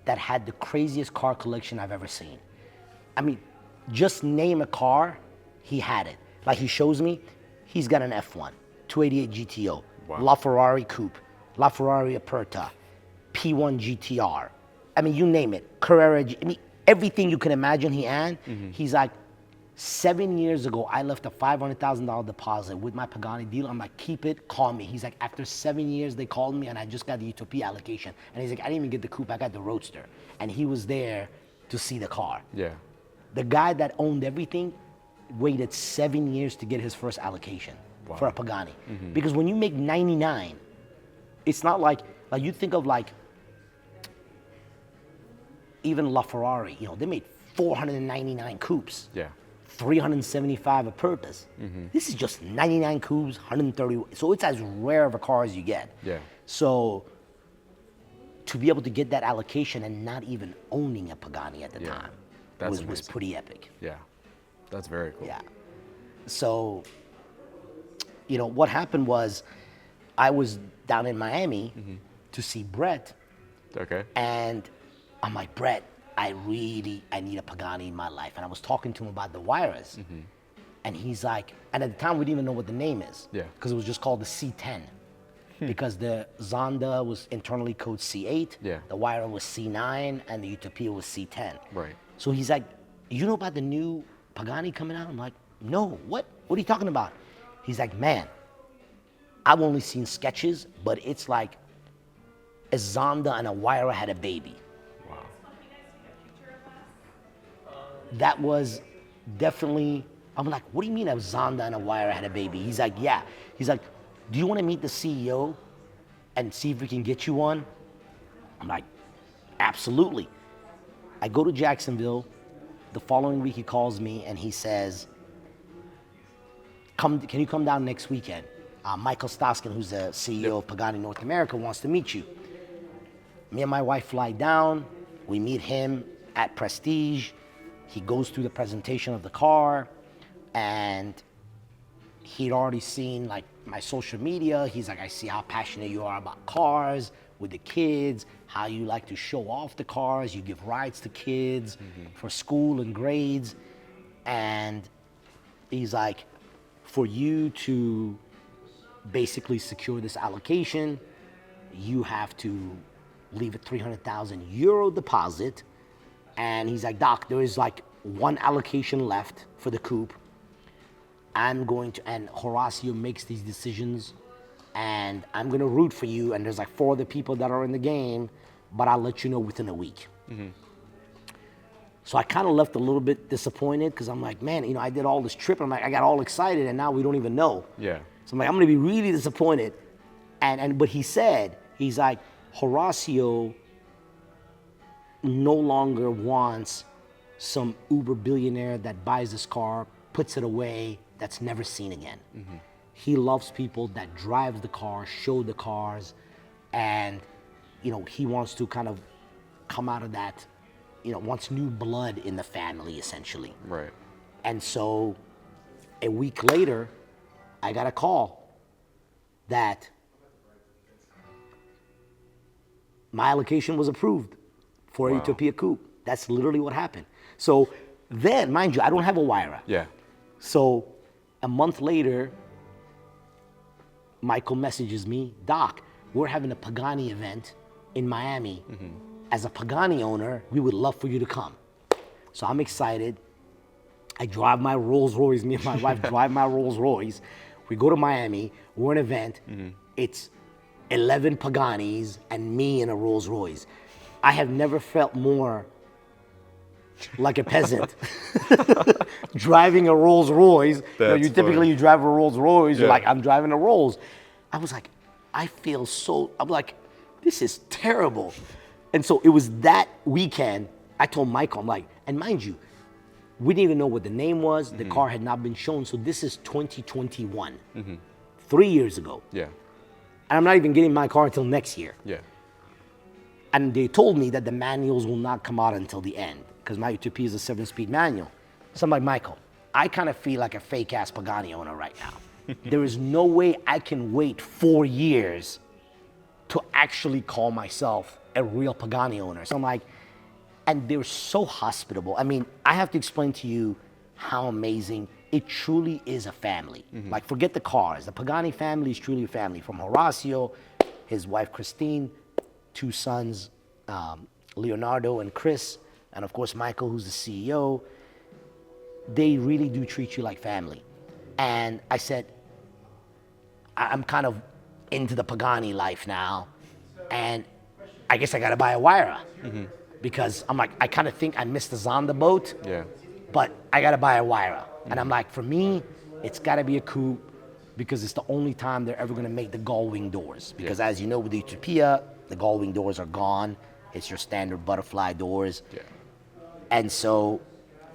that had the craziest car collection I've ever seen. I mean, just name a car, he had it. Like he shows me, he's got an F1, 288 GTO, Wow. LaFerrari Coupe, LaFerrari Aperta, P1 GTR. I mean, you name it, Carrera, I mean, everything you can imagine he had. He's like, 7 years ago, I left a $500,000 deposit with my Pagani dealer. I'm like, keep it, call me. He's like, after 7 years, they called me and I just got the Utopia allocation. And he's like, I didn't even get the coupe, I got the Roadster. And he was there to see the car. Yeah. The guy that owned everything waited 7 years to get his first allocation for a Pagani. Because when you make 99, it's not like you think of like, even LaFerrari, you know, they made 499 coupes. Yeah. 375 Apertas. This is just 99 coupes, 130. So it's as rare of a car as you get. Yeah. So to be able to get that allocation and not even owning a Pagani at the Yeah. time That's was amazing. pretty epic. Yeah. That's very cool. Yeah. So, you know, what happened was I was down in Miami to see Brett, Okay. and I'm like, Brett, I need a Pagani in my life. And I was talking to him about the Huayras. And he's like, and at the time we didn't even know what the name is. Yeah. Because it was just called the C10. Because the Zonda was internally code C8. Yeah. The Huayra was C9 and the Utopia was C10. Right. So he's like, you know about the new Pagani coming out? I'm like, no, what? What are you talking about? He's like, man, I've only seen sketches, but it's like a Zonda and a Huayra had a baby. Wow. That was definitely, I'm like, what do you mean a Zonda and a Huayra had a baby? He's like, yeah. He's like, do you want to meet the CEO and see if we can get you one? I'm like, absolutely. I go to Jacksonville. The following week he calls me and he says, can you come down next weekend? Michael Stoskin, who's the CEO of Pagani North America, wants to meet you. Me and my wife fly down. We meet him at Prestige. He goes through the presentation of the car, and he'd already seen like my social media. He's like, I see how passionate you are about cars with the kids, how you like to show off the cars. You give rides to kids for school and grades. And he's like, for you to basically secure this allocation, you have to leave a 300,000 euro deposit. And he's like, Doc, there is like one allocation left for the coupe. I'm going to, and Horacio makes these decisions, and I'm going to root for you. And there's like 4 other people that are in the game, but I'll let you know within a week. So I kind of left a little bit disappointed because I'm like, man, I did all this trip. And I'm like, I got all excited, and now we don't even know. Yeah. So I'm like, I'm going to be really disappointed. But he said, he's like, Horacio no longer wants some uber billionaire that buys this car, puts it away, that's never seen again. He loves people that drive the car, show the cars, and he wants to kind of come out of that, wants new blood in the family, essentially. Right. And so a week later, I got a call that my allocation was approved for a Utopia coupe. That's literally what happened. So then, mind you, I don't have a Huayra. Yeah. So a month later, Michael messages me, Doc, we're having a Pagani event in Miami. As a Pagani owner, we would love for you to come. So I'm excited. I drive my Rolls Royce. Me and my wife drive my Rolls Royce. We go to Miami. We're an event. It's 11 Paganis and me in a Rolls Royce. I have never felt more like a peasant driving a Rolls Royce. You typically drive a Rolls Royce. You're like, I'm driving a Rolls. I was like, I'm like, this is terrible. And so it was that weekend. I told Michael, I'm like, and mind you, we didn't even know what the name was. The car had not been shown. So this is 2021, 3 years ago. Yeah. And I'm not even getting my car until next year. Yeah. And they told me that the manuals will not come out until the end because my Utopia is a 7-speed manual. So I'm like, Michael, I kind of feel like a fake ass Pagani owner right now. There is no way I can wait 4 years to actually call myself a real Pagani owner. So I'm like, and they're so hospitable. I mean, I have to explain to you how amazing it truly is a family. Like, forget the cars. The Pagani family is truly a family. From Horacio, his wife Christine, 2 sons, Leonardo and Chris, and of course Michael, who's the CEO. They really do treat you like family. And I said, I'm kind of into the Pagani life now, and I guess I gotta buy a Huayra. Because I'm like, I kind of think I missed the Zonda boat, but I gotta buy a Huayra. And I'm like, for me, it's gotta be a coupe because it's the only time they're ever gonna make the gull-wing doors. Because as you know, with the Utopia, the gull-wing doors are gone. It's your standard butterfly doors. And so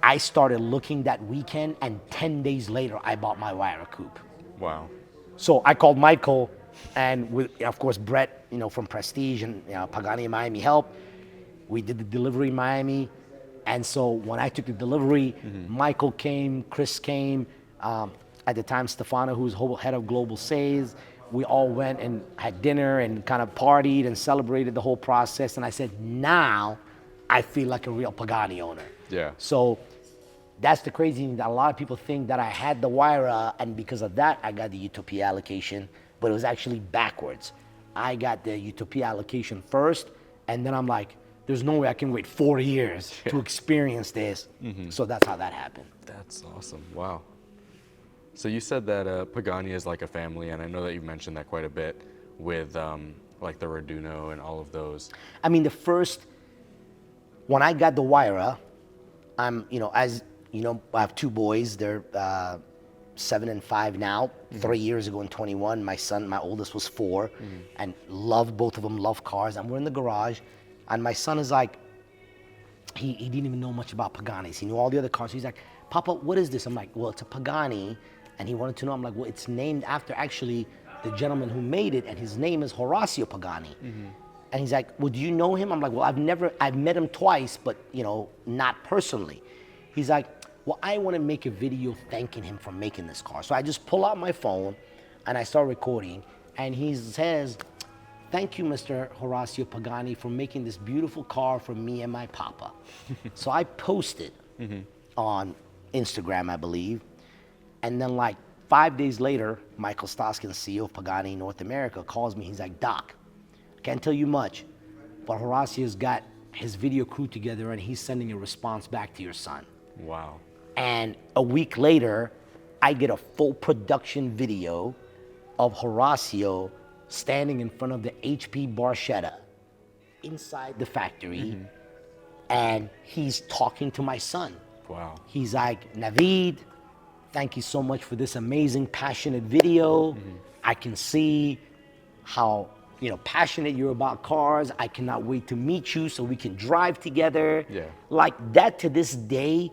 I started looking that weekend, and 10 days later, I bought my Huayra coupe. Wow. So I called Michael, and with, of course, Brett, from Prestige and Pagani in Miami helped. We did the delivery in Miami. And so when I took the delivery, Michael came, Chris came, at the time, Stefano, who's head of global sales. We all went and had dinner and kind of partied and celebrated the whole process. And I said, now I feel like a real Pagani owner. Yeah. So that's the crazy thing, that a lot of people think that I had the Huayra, and because of that, I got the Utopia allocation, but it was actually backwards. I got the Utopia allocation first, and then I'm like, there's no way I can wait 4 years to experience this. So that's how that happened. That's awesome. Wow. So you said that Pagani is like a family, and I know that you've mentioned that quite a bit with like the Raduno and all of those. I mean, when I got the Wyra, as you know, I have two boys. They're 7 and 5 now. 3 years ago in 21, my son, my oldest, was 4, and loved both of them. Love cars, and we're in the garage, and my son is like, he didn't even know much about Paganis. He knew all the other cars. He's like, Papa, what is this? I'm like, well, it's a Pagani, and he wanted to know. I'm like, well, it's named after actually the gentleman who made it, and his name is Horacio Pagani. And he's like, well, do you know him? I'm like, well, I've met him twice, but not personally. He's like, well, I want to make a video thanking him for making this car. So I just pull out my phone and I start recording, and he says, thank you, Mr. Horacio Pagani, for making this beautiful car for me and my papa. So I posted on Instagram, I believe. And then like 5 days later, Michael Stoskin, CEO of Pagani North America, calls me. He's like, Doc, I can't tell you much, but Horacio's got his video crew together and he's sending a response back to your son. Wow. And a week later, I get a full production video of Horacio standing in front of the HP Barchetta inside the factory, and he's talking to my son. Wow. He's like, Naveed, thank you so much for this amazing, passionate video. I can see how passionate you're about cars. I cannot wait to meet you so we can drive together. Yeah. Like that, to this day,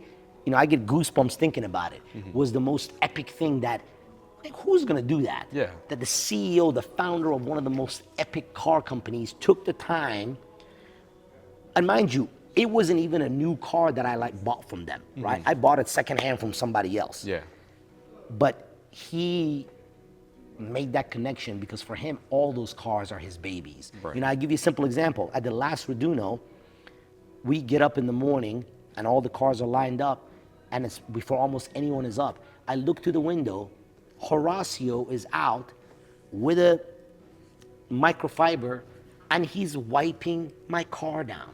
I get goosebumps thinking about it. Was the most epic thing that, like, who's gonna do that? Yeah. That the CEO, the founder of one of the most epic car companies, took the time. And mind you, it wasn't even a new car that I bought from them, right? I bought it secondhand from somebody else. Yeah. But he made that connection because for him, all those cars are his babies. Right. I give you a simple example. At the last Raduno, we get up in the morning and all the cars are lined up, and it's before almost anyone is up. I look through the window, Horacio is out with a microfiber and he's wiping my car down.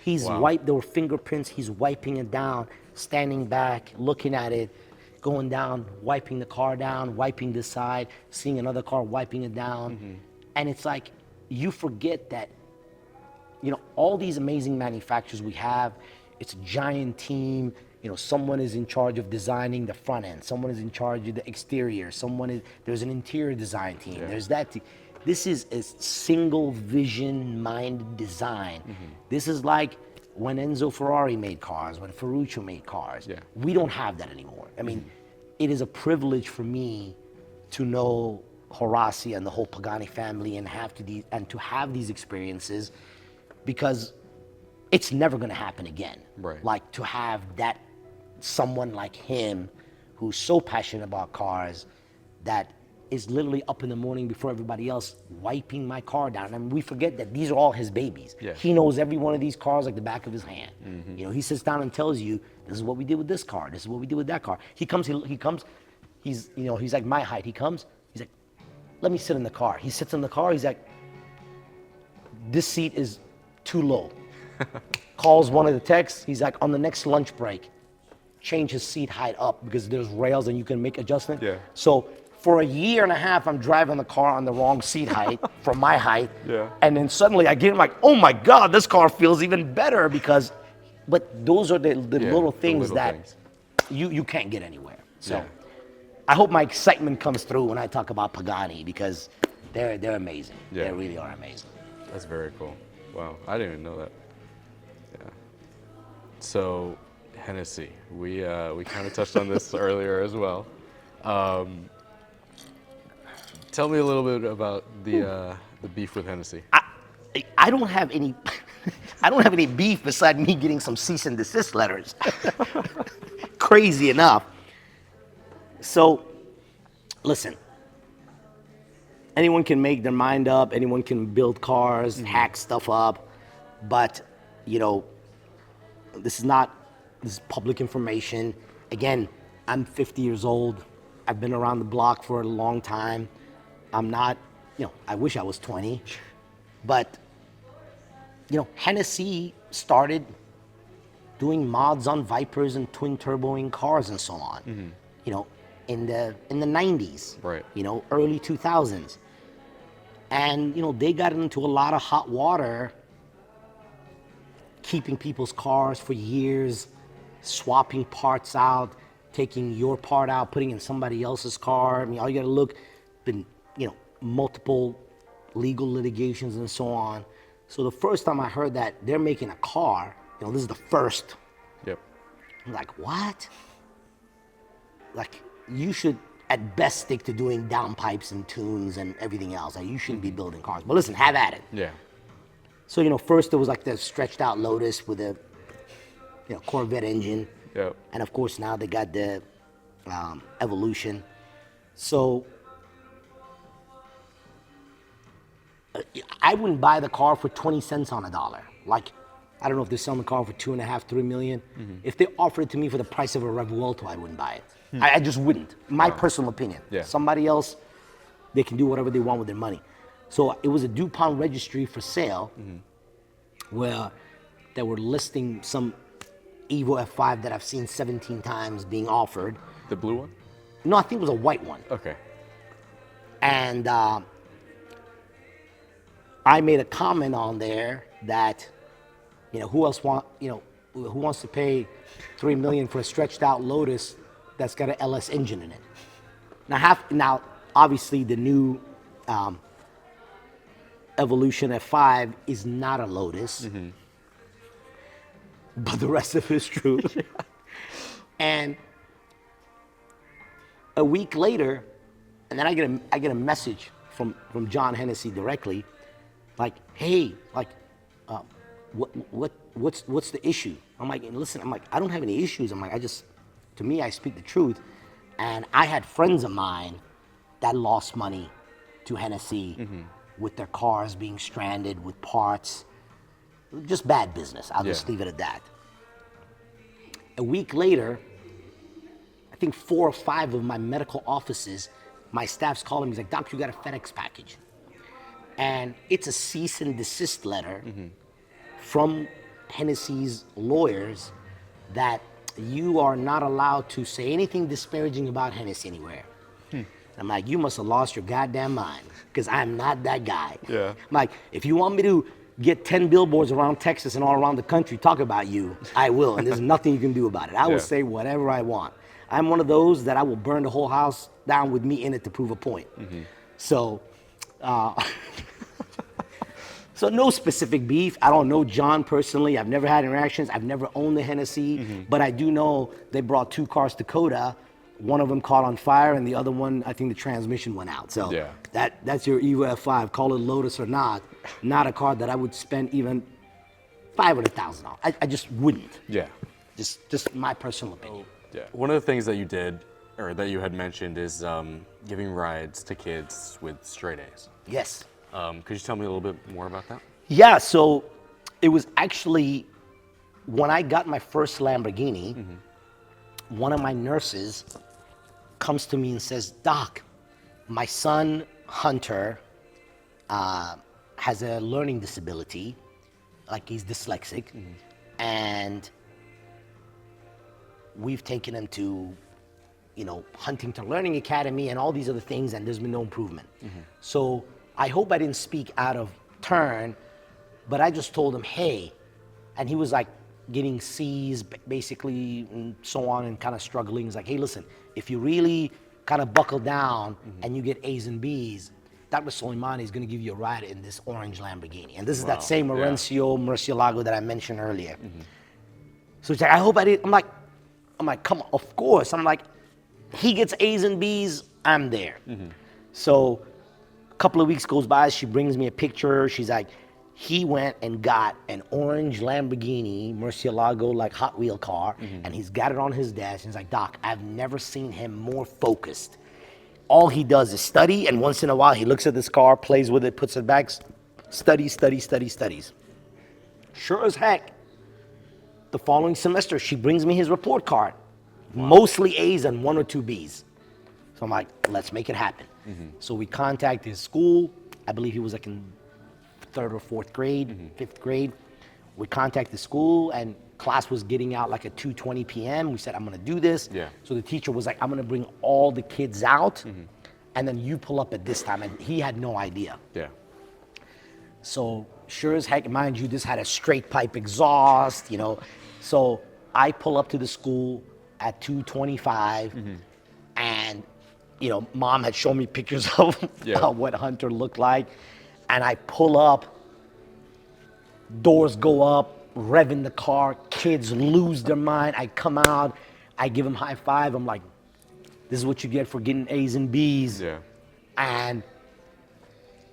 He's Wow. there were fingerprints, he's wiping it down, standing back, looking at it, going down, wiping the car down, wiping this side, seeing another car, wiping it down. And it's like, you forget that, all these amazing manufacturers we have, it's a giant team. Someone is in charge of designing the front end. Someone is in charge of the exterior. There's an interior design team. Yeah. There's that team. This is a single vision minded design. This is like when Enzo Ferrari made cars, when Ferruccio made cars. Yeah. We don't have that anymore. I mean, it is a privilege for me to know Horacio and the whole Pagani family and to have these experiences, because it's never going to happen again. Right. Like, to have someone like him who's so passionate about cars that is literally up in the morning before everybody else wiping my car down. And we forget that these are all his babies. Yeah. He knows every one of these cars like the back of his hand. He sits down and tells you, this is what we did with this car. This is what we did with that car. He comes, he's like my height. He comes, he's like, let me sit in the car. He sits in the car. He's like, this seat is too low. Calls one of the techs. He's like, on the next lunch break, change his seat height up because there's rails and you can make adjustment. Yeah. So for a year and a half, I'm driving the car on the wrong seat height from my height. Yeah. And then suddenly I get like, oh my God, this car feels even better because, but those are the little things that you can't get anywhere. So Yeah. I hope my excitement comes through when I talk about Pagani, because they're amazing. Yeah. They really are amazing. That's very cool. Wow, I didn't even know that. Yeah. So, Hennessy, we kind of touched on this earlier as well. Tell me a little bit about the beef with Hennessy. I don't have any I don't have any beef beside me getting some cease and desist letters. Crazy enough. So, listen. Anyone can make their mind up, anyone can build cars, hack stuff up, but this is public information. Again, I'm 50 years old. I've been around the block for a long time. I'm not, I wish I was 20, but Hennessy started doing mods on Vipers and twin turboing cars and so on. in the 90s, Right. early 2000s. And they got into a lot of hot water, keeping people's cars for years, swapping parts out, taking your part out, putting in somebody else's car. I mean, all you gotta look, been, multiple legal litigations and so on. So the first time I heard that they're making a car, this is the first, Yep. I'm like, what? Like, you should at best stick to doing downpipes and tunes and everything else. Like, you shouldn't be building cars. But listen, have at it. Yeah. So, first there was like the stretched out Lotus with a, Corvette engine. Yep. And of course now they got the Evolution. So I wouldn't buy the car for 20 cents on a dollar. Like, I don't know if they're selling the car for 2.5, 3 million. If they offered it to me for the price of a Revuelto, I wouldn't buy it. I just wouldn't. My personal opinion. Yeah. Somebody else, they can do whatever they want with their money. So it was a DuPont registry for sale where they were listing some Evo F5 that I've seen 17 times being offered. The blue one? No, I think it was a white one. Okay. And I made a comment on there that, who wants to pay $3 million for a stretched out Lotus that's got an LS engine in it? Now, obviously, the new Evolution F5 is not a Lotus, but the rest of it is true. And a week later, and then I get a message from John Hennessy directly, like, hey, like, what's the issue? I'm like, listen, I don't have any issues. I'm like, to me, I speak the truth. And I had friends of mine that lost money to Hennessy with their cars being stranded with parts. Just bad business. I'll just leave it at that. A week later, I think 4 or 5 of my medical offices, my staff's calling me. He's like, Doc, you got a FedEx package. And it's a cease and desist letter from Hennessy's lawyers that you are not allowed to say anything disparaging about Hennessy anywhere. I'm like, you must have lost your goddamn mind, because I'm not that guy. Yeah. I'm like, if you want me to get 10 billboards around Texas and all around the country talk about you, I will, and there's nothing you can do about it. I will say whatever I want. I'm one of those that I will burn the whole house down with me in it to prove a point. So, so no specific beef. I don't know John personally. I've never had interactions. I've never owned the Hennessy, but I do know they brought 2 cars to Coda. One of them caught on fire, and the other one, I think the transmission went out. So that's your Evo F5. Call it Lotus or not a car that I would spend even $500,000 on. I just wouldn't. Yeah. Just my personal opinion. Yeah. One of the things that you did, or that you had mentioned, is giving rides to kids with straight A's. Yes. Could you tell me a little bit more about that? Yeah, so it was actually when I got my first Lamborghini, one of my nurses comes to me and says, Doc, my son Hunter has a learning disability, like he's dyslexic, and we've taken him to, Huntington Learning Academy and all these other things, and there's been no improvement. So I hope I didn't speak out of turn, but I just told him, hey, and he was like getting C's basically and so on and kind of struggling. He's like, hey, listen, if you really kind of buckle down and you get A's and B's, Dr. Soleymani is going to give you a ride in this orange Lamborghini. And this is that same Murcielago that I mentioned earlier. So he's like, I hope I did. I'm like, come on, of course. I'm like, he gets A's and B's, I'm there. So a couple of weeks goes by, she brings me a picture. She's like, he went and got an orange Lamborghini Murcielago, like Hot Wheel car, and he's got it on his desk. And he's like, Doc, I've never seen him more focused. All he does is study, and once in a while he looks at this car, plays with it, puts it back, studies. Sure as heck, the following semester, she brings me his report card. Mostly A's and 1 or 2 B's. So I'm like, let's make it happen. So we contact his school. I believe he was like in 3rd or 4th grade, 5th grade. We contact the school, and class was getting out like at 2:20 p.m. We said, I'm gonna do this. Yeah. So the teacher was like, I'm gonna bring all the kids out, and then you pull up at this time. And he had no idea. Yeah. So sure as heck, mind you, this had a straight pipe exhaust, you know. So I pull up to the school at 2:25, and you know, Mom had shown me pictures of what Hunter looked like, and I pull up, doors go up, revving the car, kids lose their mind. I come out, I give them high five. I'm like, this is what you get for getting A's and B's. Yeah. And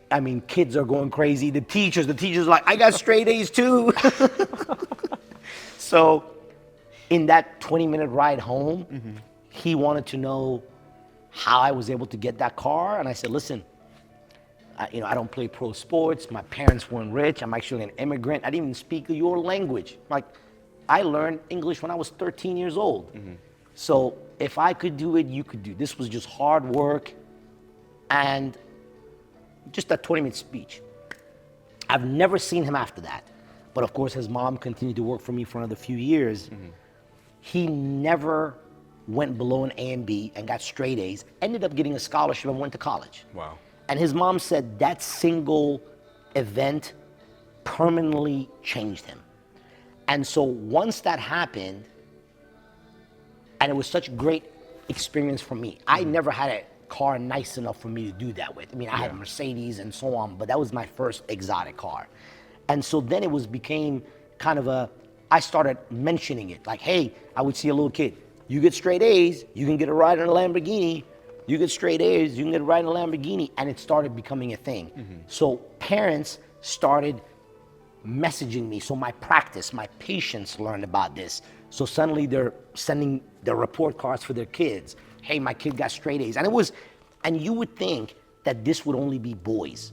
I mean, kids are going crazy. The teachers are like, I got straight A's too. So in that 20-minute ride home, he wanted to know how I was able to get that car. And I said, listen, I don't play pro sports. My parents weren't rich. I'm actually an immigrant. I didn't even speak your language. Like, I learned English when I was 13 years old. So if I could do it, you could do it. This was just hard work and just that 20-minute speech. I've never seen him after that. But of course, his mom continued to work for me for another few years. He never went below an A and B and got straight A's, ended up getting a scholarship and went to college. Wow. And his mom said that single event permanently changed him. And so once that happened, and it was such a great experience for me. I never had a car nice enough for me to do that with. I mean, I had a Mercedes and so on, but that was my first exotic car. And so then it became kind of I started mentioning it. Like, hey, I would see a little kid. You get straight A's, you can get a ride in a Lamborghini. You get straight A's, you can get a ride in a Lamborghini. And it started becoming a thing. So parents started messaging me. So my practice, my patients learned about this. So suddenly they're sending their report cards for their kids. Hey, my kid got straight A's. And you would think that this would only be boys.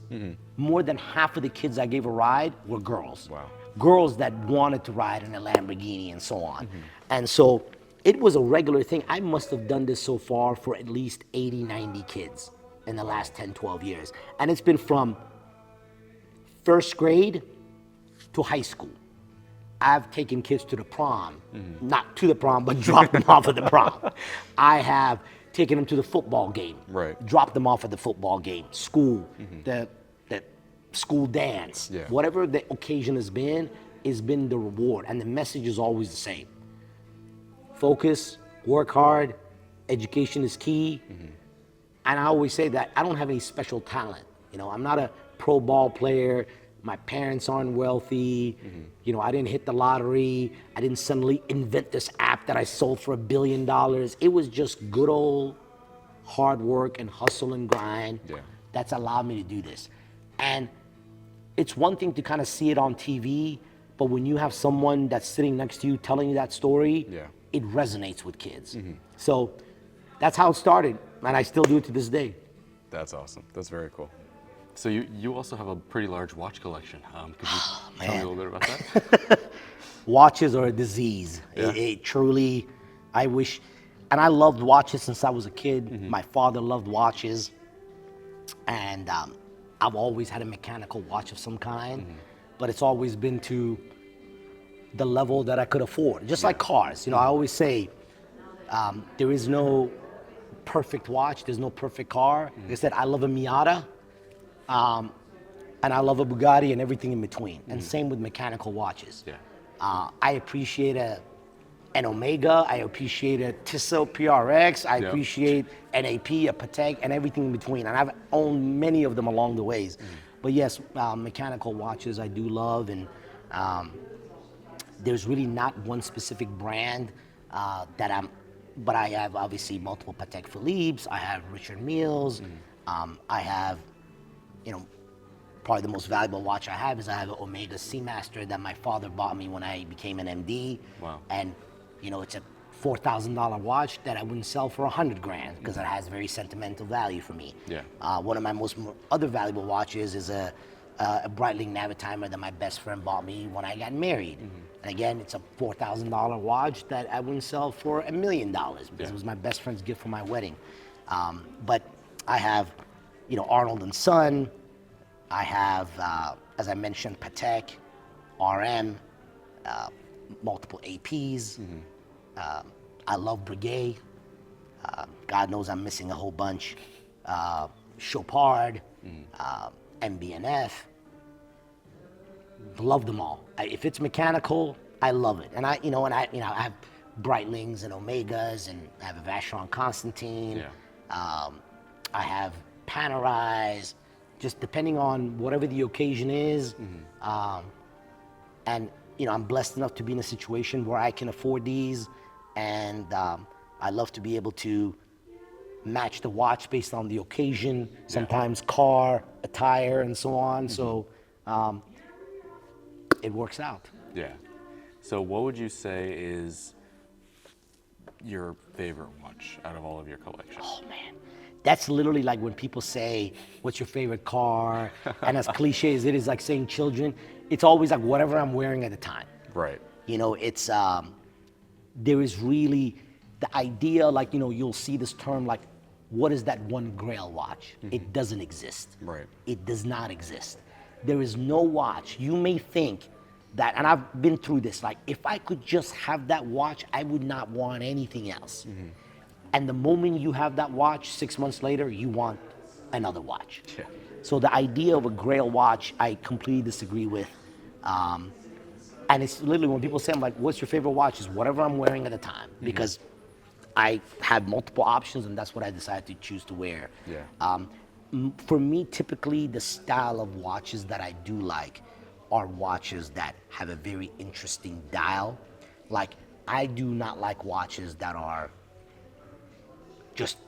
More than half of the kids I gave a ride were girls. Wow. Girls that wanted to ride in a Lamborghini and so on. And so it was a regular thing. I must have done this so far for at least 80, 90 kids in the last 10, 12 years. And it's been from first grade to high school. I've taken kids to the prom, not to the prom, but dropped them off at the prom. I have taken them to the football game, dropped them off at the football game, school, the school dance, whatever the occasion has been the reward. And the message is always the same. Focus, work hard, education is key. And I always say that I don't have any special talent. I'm not a pro ball player. My parents aren't wealthy. I didn't hit the lottery. I didn't suddenly invent this app that I sold for $1 billion. It was just good old hard work and hustle and grind that's allowed me to do this. And it's one thing to kind of see it on TV, but when you have someone that's sitting next to you telling you that story, it resonates with kids. So that's how it started, and I still do it to this day. That's awesome. That's very cool. So you also have a pretty large watch collection. Could you tell me a little bit about that? Watches are a disease. It truly, I wish, and I loved watches since I was a kid. My father loved watches, and I've always had a mechanical watch of some kind, but it's always been to the level that I could afford. Just like cars, I always say, there is no perfect watch, there's no perfect car. Like I said, I love a Miata, and I love a Bugatti and everything in between. And same with mechanical watches. I appreciate an Omega, I appreciate a Tissot PRX, I appreciate an AP, a Patek, and everything in between. And I've owned many of them along the ways. But yes, mechanical watches I do love, and there's really not one specific brand but I have obviously multiple Patek Philippe's, I have Richard Mille's, I have, probably the most valuable watch I have is I have an Omega Seamaster that my father bought me when I became an MD. Wow. And, it's a $4,000 watch that I wouldn't sell for $100,000 because it has very sentimental value for me. One of my most other valuable watches is a Breitling Navitimer that my best friend bought me when I got married. And again, it's a $4,000 watch that I wouldn't sell for $1 million because it was my best friend's gift for my wedding. But I have, Arnold & Son. I have, as I mentioned, Patek, RM, multiple APs. I love Breguet. God knows I'm missing a whole bunch. Chopard, MB&F. Love them all. If it's mechanical, I love it. And I have Breitlings and Omegas, and I have a Vacheron Constantine. Yeah. I have Panerais, just depending on whatever the occasion is. And I'm blessed enough to be in a situation where I can afford these, and I love to be able to match the watch based on the occasion, sometimes car, attire, and so on. So it works out. Yeah. So what would you say is your favorite watch out of all of your collection? Oh man, that's literally like when people say, what's your favorite car? And as cliche as it is, like saying children, it's always like whatever I'm wearing at the time. Right. It's, there is really the idea, like, you'll see this term like, what is that one grail watch? It doesn't exist. Right. It does not exist. There is no watch. You may think that, and I've been through this, like, if I could just have that watch, I would not want anything else. And the moment you have that watch, 6 months later, you want another watch. Yeah. So the idea of a grail watch, I completely disagree with. And it's literally when people say, I'm like, what's your favorite watch? Is whatever I'm wearing at the time. Because I have multiple options, and that's what I decided to choose to wear. Yeah. For me, typically, the style of watches that I do like are watches that have a very interesting dial. Like, I do not like watches that are just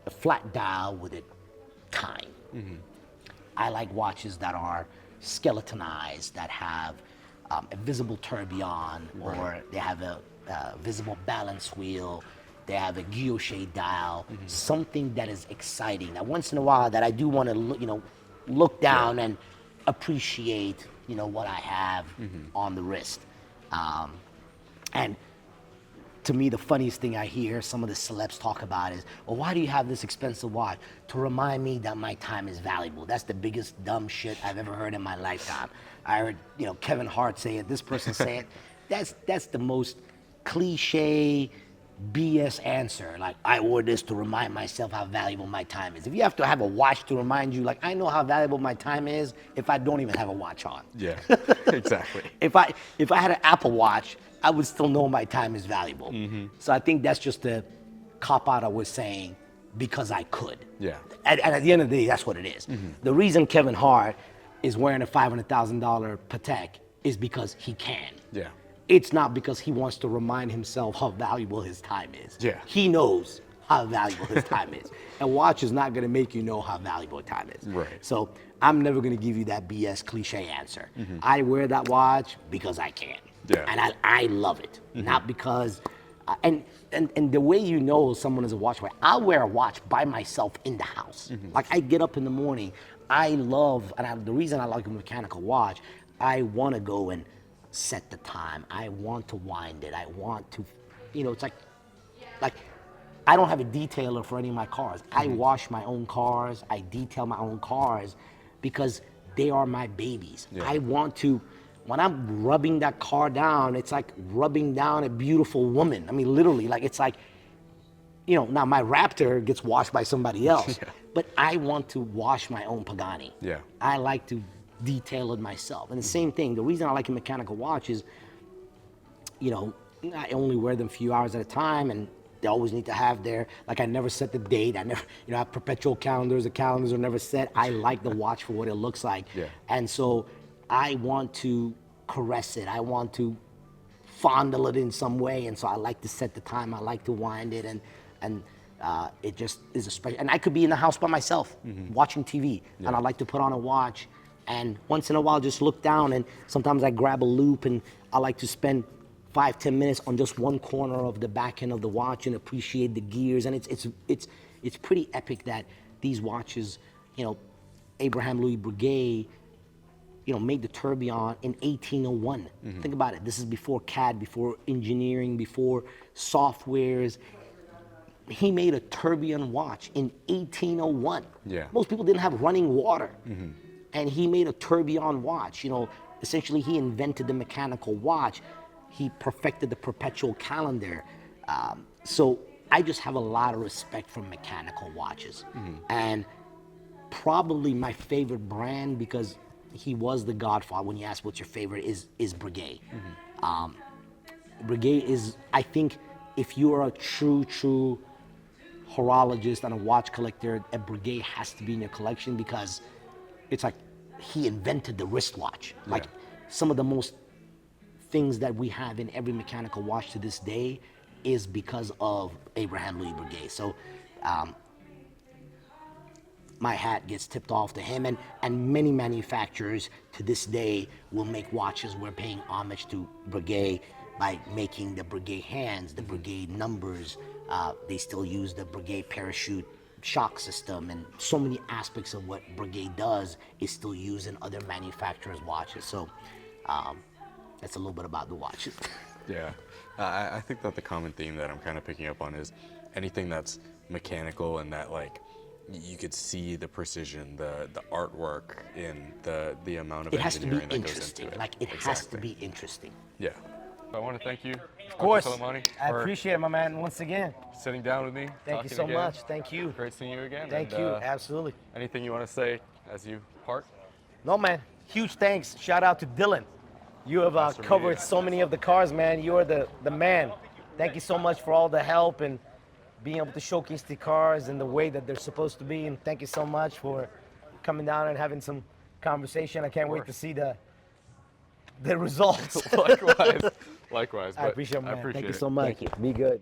a flat dial with a time. I like watches that are skeletonized, that have a visible tourbillon, or they have a visible balance wheel, they have a guilloche dial, something that is exciting. Now, once in a while, that I do want to look down and appreciate what I have on the wrist. And to me, the funniest thing I hear some of the celebs talk about is, well, why do you have this expensive watch? To remind me that my time is valuable. That's the biggest dumb shit I've ever heard in my lifetime. I heard, Kevin Hart say it, this person say it. That's the most cliche BS answer. Like, I wore this to remind myself how valuable my time is. If you have to have a watch to remind you, like, I know how valuable my time is if I don't even have a watch on. Yeah, exactly. If I had an Apple Watch, I would still know my time is valuable. So I think that's just the cop-out I was saying, because I could. Yeah. And at the end of the day, that's what it is. The reason Kevin Hart is wearing a $500,000 Patek is because he can. Yeah. It's not because he wants to remind himself how valuable his time is. Yeah. He knows how valuable his time is. A watch is not going to make you know how valuable time is. Right. So I'm never going to give you that BS cliche answer. I wear that watch because I can. Yeah. And I love it. Not because, and the way you know someone is a watch wearer, I'll wear a watch by myself in the house. Like, I get up in the morning, I love, and the reason I like a mechanical watch, I want to go and set the time. I want to wind it. I want to, it's like I don't have a detailer for any of my cars. I wash my own cars. I detail my own cars because they are my babies. Yeah. I want to, when I'm rubbing that car down, it's like rubbing down a beautiful woman. I mean, literally, like, it's like, now my Raptor gets washed by somebody else, but I want to wash my own Pagani. Yeah. I like to detail it myself. And the same thing, the reason I like a mechanical watch is, I only wear them a few hours at a time, and they always need to have I never set the date. I never, I have perpetual calendars. The calendars are never set. I like the watch for what it looks like. Yeah. And so I want to caress it. I want to fondle it in some way. And so I like to set the time. I like to wind it. And it just is a special, and I could be in the house by myself watching TV, and I like to put on a watch, and once in a while just look down, and sometimes I grab a loop, and I like to spend 5-10 minutes on just one corner of the back end of the watch and appreciate the gears. And it's pretty epic that these watches, Abraham Louis Breguet, made the tourbillon in 1801. Think about it. This is before CAD, before engineering, before softwares. He made a tourbillon watch in 1801. Yeah. Most people didn't have running water. And he made a tourbillon watch. Essentially he invented the mechanical watch. He perfected the perpetual calendar. So I just have a lot of respect for mechanical watches. And probably my favorite brand, because he was the godfather, when you ask what's your favorite, is Breguet. Breguet is, I think, if you are a true horologist and a watch collector, a Breguet has to be in your collection, because it's like he invented the wristwatch. Like some of the most things that we have in every mechanical watch to this day is because of Abraham Louis Breguet. So my hat gets tipped off to him, and many manufacturers to this day will make watches. We're paying homage to Breguet by making the Breguet hands, the Breguet numbers. They still use the Breguet parachute shock system, and so many aspects of what Breguet does is still used in other manufacturers' watches. So that's a little bit about the watches. Yeah, I think that the common theme that I'm kind of picking up on is anything that's mechanical and that like you could see the precision, the artwork in the amount of It has to be engineering that goes interesting. into it. Like it has to be interesting. Yeah. I want to thank you, Of course. Soleymani, I for appreciate it, my man, once again. sitting down with me. Thank you talking so again. much. Thank you. Great seeing you again. Thank and, you. Absolutely. Anything you want to say as you part? No, man. Huge thanks. Shout out to Dylan. You have Master covered Media. so many of the cars, man. You are the man. Thank you so much for all the help and being able to showcase the cars in the way that they're supposed to be. And thank you so much for coming down and having some conversation. I can't wait to see the results. Likewise. Likewise. I appreciate it, man. I appreciate Thank you it. so much. Thank you. Be good.